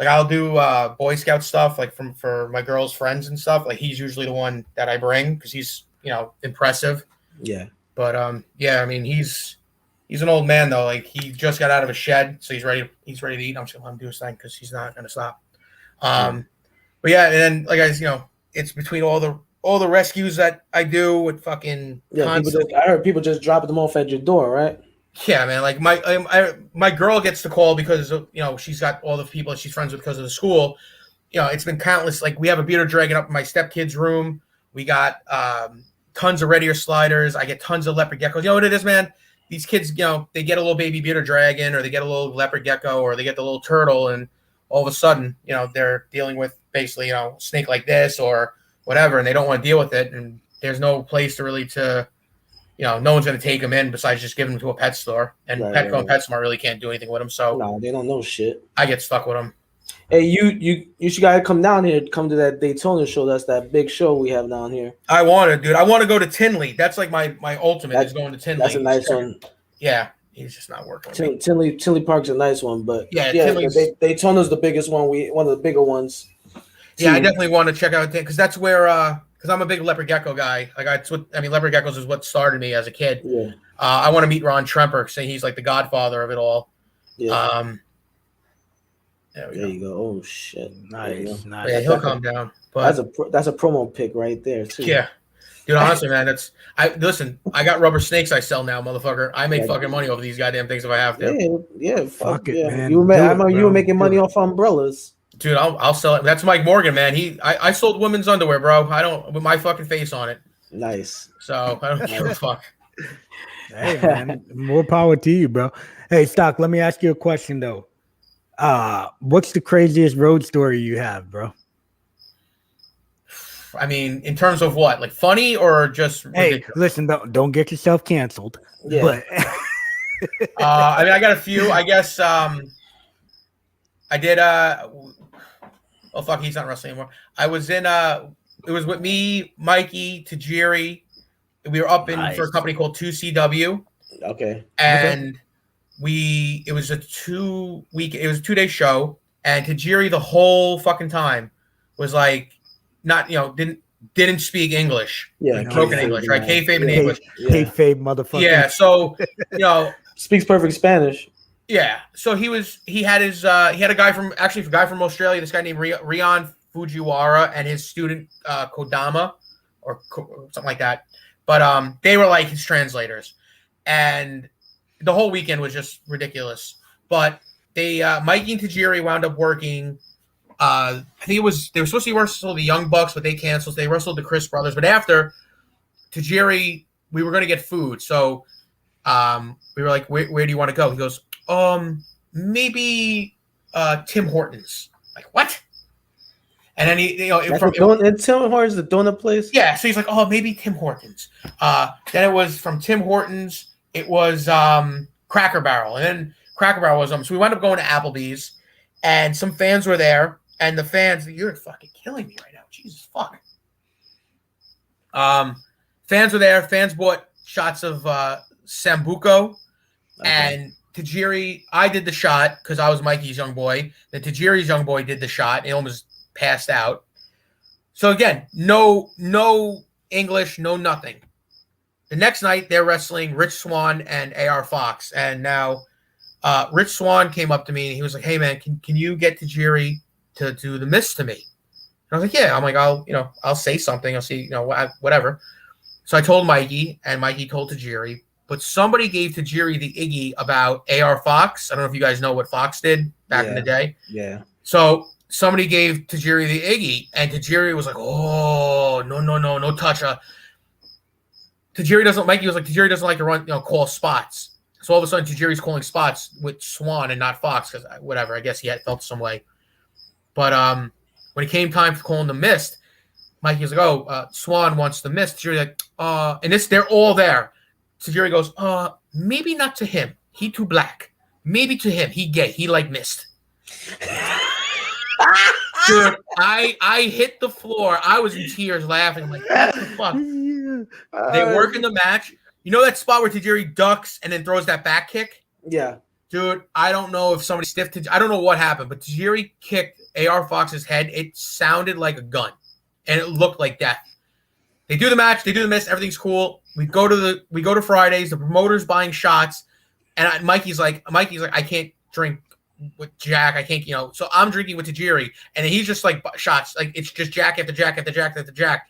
C: I'll do Boy Scout stuff like for my girls' friends and stuff. Like he's usually the one that I bring because he's impressive.
A: Yeah.
C: But I mean he's an old man though. Like he just got out of a shed, so he's ready to eat. I'm just gonna let him do his thing because he's not gonna stop. But yeah, and then like it's between all the rescues that I do with fucking.
A: Yeah, I heard people just dropping them off at your door, right?
C: Yeah, man. Like my girl gets the call because she's got all the people that she's friends with because of the school. It's been countless. Like we have a beater dragon up in my stepkid's room. We got tons of red ear sliders. I get tons of leopard geckos. You know what it is, man? These kids, they get a little baby beater dragon or they get a little leopard gecko or they get the little turtle and all of a sudden, they're dealing with basically, a snake like this or whatever, and they don't want to deal with it. And there's no place no one's going to take them in besides just giving them to a pet store. And Petco and PetSmart really can't do anything with them. So
A: no, they don't know shit.
C: I get stuck with them.
A: Hey, you should gotta come down here. Come to that Daytona show. That's that big show we have down here.
C: I want to, dude. I want to go to Tinley. That's like my ultimate is going to Tinley.
A: That's a nice one.
C: Yeah, he's just not working.
A: Tinley Park's a nice one, but Daytona's the biggest one. One of the bigger ones.
C: Yeah, I definitely want to check out because that's where because I'm a big leopard gecko guy. Like leopard geckos is what started me as a kid.
A: Yeah.
C: I want to meet Ron Tremper because he's like the godfather of it all.
A: Yeah.
C: There we
A: There
C: go.
A: you go. Oh shit.
B: Nice.
C: Yeah, he'll calm down. But
A: That's a promo pick right there too.
C: yeah. Dude, honestly, man, listen, I got rubber snakes I sell now, motherfucker. I make fucking money over these goddamn things if I have to.
A: Yeah,
B: Fuck it,
A: yeah.
B: man.
A: I remember you were making money off umbrellas.
C: Dude, I'll sell it. That's Mike Morgan, man. I sold women's underwear, bro. I don't with my fucking face on it.
A: Nice.
C: So I don't give a fuck.
B: Hey, man, more power to you, bro. Hey, Stock, let me ask you a question though. What's the craziest road story you have, bro?
C: I mean, in terms of what, like funny or just ridiculous?
B: Hey, listen, don't get yourself canceled.
A: Yeah.
B: But
C: I mean, I got a few. I guess I did. Oh fuck, he's not wrestling anymore. I was in. It was with me, Mikey, Tajiri. We were up in for a company called 2CW.
A: Okay.
C: And it was a 2-day show, and Tajiri the whole fucking time was like, not didn't speak English.
A: Yeah,
C: like broken English, right? Kayfabe in English.
B: Kayfabe, motherfucker.
C: Yeah, so
A: speaks perfect Spanish.
C: Yeah, so he had a guy from Australia, this guy named Rion Fujiwara, and his student Kodama or something like that. But they were like his translators, and the whole weekend was just ridiculous. But they Mikey and Tajiri wound up working. I think they were supposed to wrestle the Young Bucks, but they canceled. They wrestled the Chris Brothers. But after Tajiri, we were going to get food. So we were like, where do you want to go? He goes, maybe Tim Hortons. Like, what? And then Tim
A: Hortons, the donut place?
C: Yeah. So he's like, oh, maybe Tim Hortons. Then it was from Tim Hortons. It was Cracker Barrel. And then Cracker Barrel was so we wound up going to Applebee's, and some fans were there. And the fans, you're fucking killing me right now. Jesus fuck. Fans were there. Fans bought shots of Sambuco. Okay. And Tajiri, I did the shot because I was Mikey's young boy. Then Tajiri's young boy did the shot. He almost passed out. So again, no English, no nothing. The next night, they're wrestling Rich Swann and AR Fox. And now Rich Swann came up to me, and he was like, hey, man, can you get Tajiri to do the miss to me? And I was like, yeah. I'm like, I'll say something. I'll see, whatever. So I told Mikey, and Mikey told Tajiri. But somebody gave Tajiri the Iggy about AR Fox. I don't know if you guys know what Fox did back in the day.
A: Yeah.
C: So somebody gave Tajiri the Iggy, and Tajiri was like, oh, no touch. Tajiri doesn't like to run, call spots. So all of a sudden, Tajiri's calling spots with Swann and not Fox because whatever. I guess he had felt some way. But when it came time for calling the mist, Mikey was like, oh, Swann wants the mist. Tajiri's like, and they're all there. Tajiri goes, maybe not to him. He too black. Maybe to him. He gay. He like mist. Dude, I hit the floor. I was in tears laughing. I'm like, what the fuck? They work in the match. You know that spot where Tajiri ducks and then throws that back kick?
A: Yeah.
C: Dude, I don't know if somebody stiffed Tajiri. I don't know what happened, but Tajiri kicked AR Fox's head. It sounded like a gun, and it looked like death. They do the match. They do the miss. Everything's cool. We go to Fridays. The promoter's buying shots, and Mikey's like, I can't drink with Jack. I can't, So I'm drinking with Tajiri, and he's just like shots. Like it's just Jack after Jack after Jack after Jack.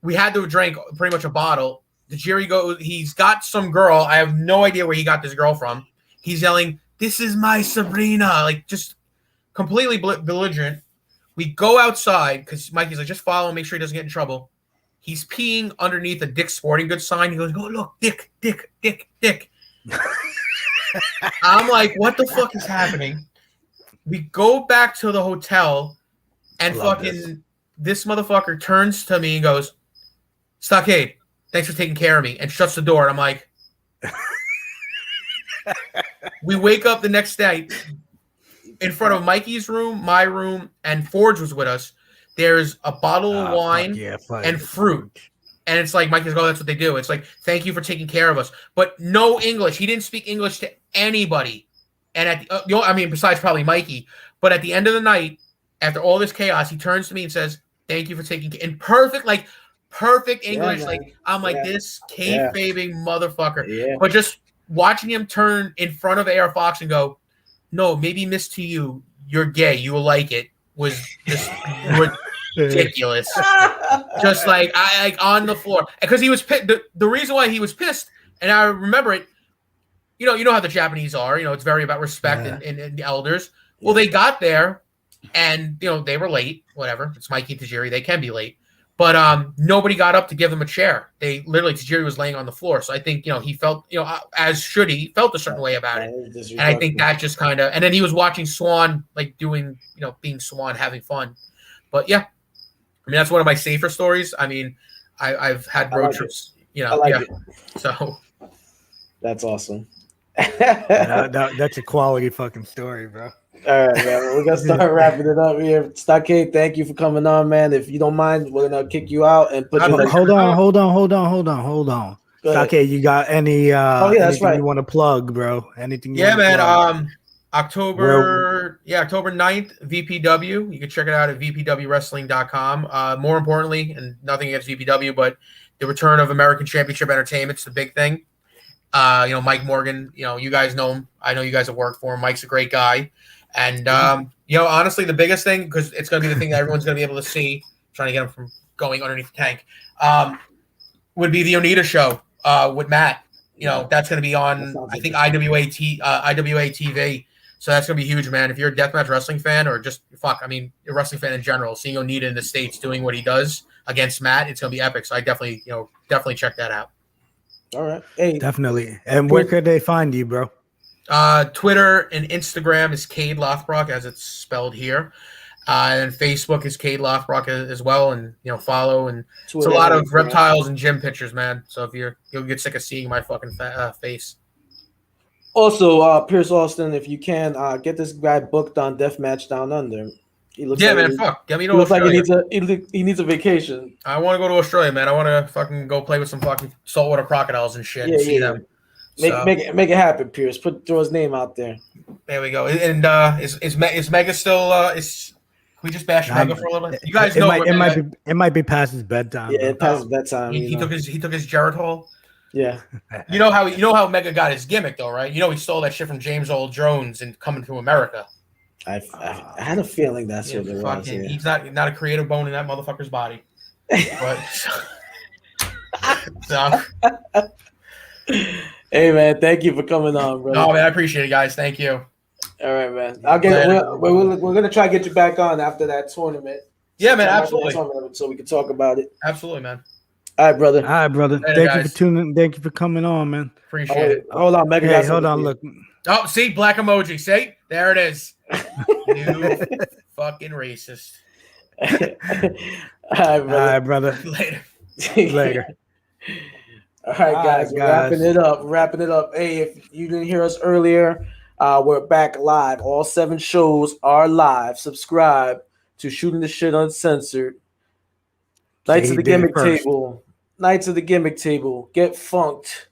C: We had to drink pretty much a bottle. Tajiri goes. He's got some girl. I have no idea where he got this girl from. He's yelling, "This is my Sabrina!" Like just completely belligerent. We go outside because Mikey's like, just follow him, make sure he doesn't get in trouble. He's peeing underneath a Dick's Sporting Goods sign. He goes, oh, look, Dick. I'm like, what the fuck is happening? We go back to the hotel, and this motherfucker turns to me and goes, Stockade, thanks for taking care of me, and shuts the door. And I'm like, we wake up the next day in front of Mikey's room, my room, and Forge was with us. There's a bottle of wine and fruit. And it's like, Mikey's that's what they do. It's like, thank you for taking care of us. But no English. He didn't speak English to anybody. And besides probably Mikey. But at the end of the night, after all this chaos, he turns to me and says, thank you for taking care. In perfect English.
A: Yeah,
C: like, I'm like, this kayfabing motherfucker.
A: Yeah.
C: But just watching him turn in front of AR Fox and go, no, maybe miss to you. you're gay, you will like it, was just ridiculous. Just like I on the floor because he was pissed. The reason why he was pissed, and I remember it. You know how the Japanese are. It's very about respect and elders. Well, they got there, and they were late. Whatever. It's Mikey and Tajiri. They can be late, but nobody got up to give him a chair. They literally Tajiri was laying on the floor. So I think he felt as should he felt a certain way about it, and I think that just kind of. And then he was watching Swan like doing being Swan having fun, but yeah. I mean, that's one of my safer stories. I mean, I've had road trips,
A: I like it.
C: So
A: that's awesome.
B: That's a quality fucking story, bro.
A: All right, man. We're gonna start wrapping it up here. Stockade, thank you for coming on, man. If you don't mind, we're gonna kick you out and put you.
B: Hold on. Stockade, you got any?
A: That's right.
B: You want to plug, bro? Anything?
C: Yeah, man. October 9th, VPW. You can check it out at vpwwrestling.com. More importantly, and nothing against VPW, but the return of American Championship Entertainment's the big thing. Mike Morgan, you guys know him. I know you guys have worked for him. Mike's a great guy. And, honestly, the biggest thing, because it's going to be the thing that everyone's going to be able to see, trying to get him from going underneath the tank, would be the Onita show with Matt. That's going to be on, I think, IWA TV. So that's going to be huge, man. If you're a deathmatch wrestling fan or just, a wrestling fan in general, seeing Onita in the States doing what he does against Matt, it's going to be epic. So I definitely check that out.
A: All right. Hey.
B: Definitely. And where could they find you, bro?
C: Twitter and Instagram is Kaide Lothbrok, as it's spelled here. And Facebook is Kaide Lothbrok as well. And, follow. And Twitter, it's a lot of reptiles and gym pictures, man. So if you'll get sick of seeing my fucking face.
A: Also, Pierce Austin, if you can, get this guy booked on Deathmatch Down Under. He looks
C: fuck. Get me to Australia.
A: Like he needs a vacation.
C: I want to go to Australia, man. I want to fucking go play with some fucking saltwater crocodiles and shit and see them.
A: Make it happen, Pierce. Throw his name out there.
C: There we go. And is Mega still? Can we just bash Mega for a little bit? You guys know
B: it might be past his bedtime.
A: Yeah, it passes bedtime.
C: He took his Geritol.
A: Yeah.
C: You know how Mega got his gimmick though, right? He stole that shit from James Earl Jones and Coming to America.
A: I had a feeling that's what it was. Yeah.
C: He's not a creative bone in that motherfucker's body. But so.
A: Hey man, thank you for coming on, bro.
C: No man, I appreciate it, guys. Thank you.
A: All right, man. We're gonna try to get you back on after that tournament.
C: Yeah, man, absolutely.
A: So we can talk about it.
C: Absolutely, man.
A: All right, brother.
B: Later, thank you for tuning. Thank you for coming on, man.
C: Appreciate it.
A: Hold on, Mega.
B: Hey, hold on. Look.
C: Oh, see, black emoji. See, there it is. You fucking racist.
A: All right,
B: brother.
C: Later.
A: All right, guys. We're wrapping it up. Hey, if you didn't hear us earlier, we're back live. All 7 shows are live. Subscribe to Shooting the Shit Uncensored. Nights of the Gimmick Table. Nights of the Gimmick Table. Get Funked.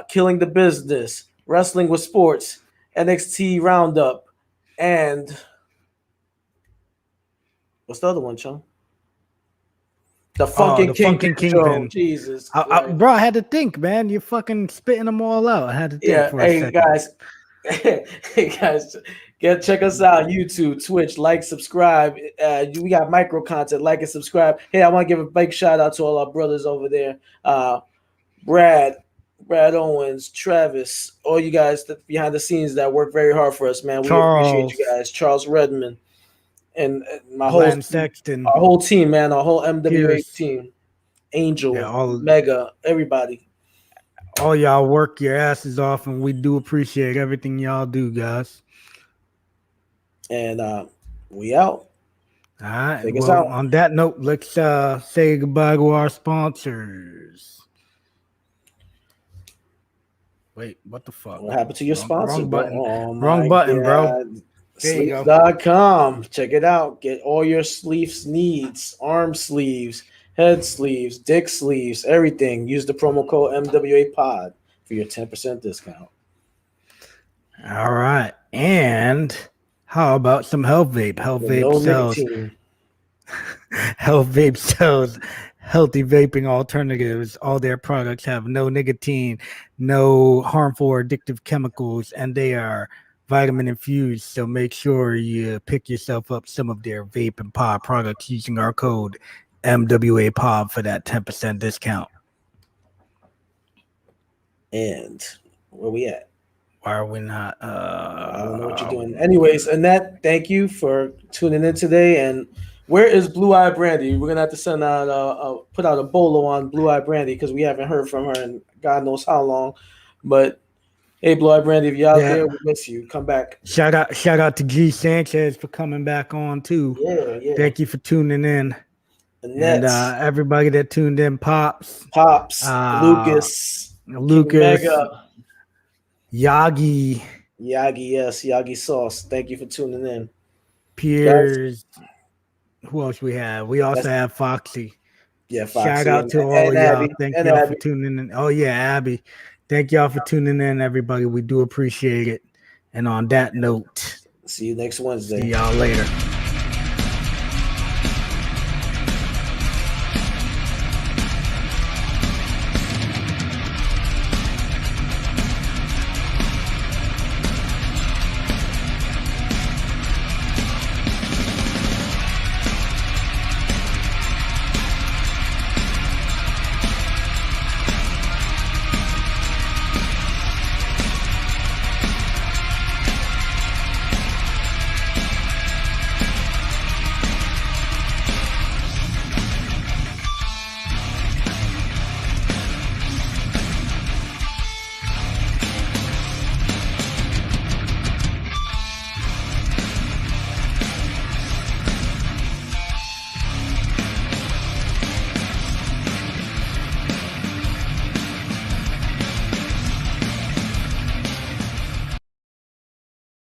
A: Killing the Business. Wrestling with Sports. NXT Roundup. And what's the other one, Chum? The Funkin' Kingpin show. Jesus.
B: Bro, I had to think, man. You're fucking spitting them all out. I had to think for a second.
A: Hey, guys. Check us out, YouTube, Twitch, subscribe. We got micro content, like and subscribe. Hey, I want to give a big shout out to all our brothers over there. Brad Owens, Travis, all you guys behind the scenes that work very hard for us, man. We appreciate you guys. Charles Redmond and my whole team, man, our whole MWA team. Angel, Mega, everybody.
B: All y'all work your asses off, and we do appreciate everything y'all do, guys.
A: And we out.
B: All right. Well, on that note, let's say goodbye to our sponsors. Wait, what the fuck?
A: What happened to your sponsor?
B: Wrong button. Wrong button, bro.
A: Sleeves.com. Check it out. Get all your sleeves needs. Arm sleeves, head sleeves, dick sleeves, everything. Use the promo code MWAPOD for your 10% discount.
B: All right. And how about some Health Vape? Health Vape sells healthy vaping alternatives. All their products have no nicotine, no harmful or addictive chemicals, and they are vitamin infused. So make sure you pick yourself up some of their vape and pod products using our code MWAPOD for that 10% discount.
A: And where we at?
B: Why are we not?
A: I don't know what you're doing. Anyways, Annette, thank you for tuning in today. And where is Blue Eye Brandy? We're gonna have to send out put out a bolo on Blue Eye Brandy because we haven't heard from her in God knows how long. But hey, Blue Eye Brandy, if you're out there, we miss you. Come back.
B: Shout out to G Sanchez for coming back on too.
A: Yeah.
B: Thank you for tuning in.
A: Annette,
B: And everybody that tuned in, Pops,
A: Lucas, Mega,
B: Yagi,
A: yes, Yagi Sauce. Thank you for tuning in.
B: Piers. Who else we have? We also have Foxy.
A: Yeah, Foxy.
B: Shout out to all of y'all.
A: Abby,
B: Thank y'all for tuning in. Oh yeah, Abby. Thank y'all for tuning in, everybody. We do appreciate it. And on that note,
A: see you next Wednesday.
B: See y'all later.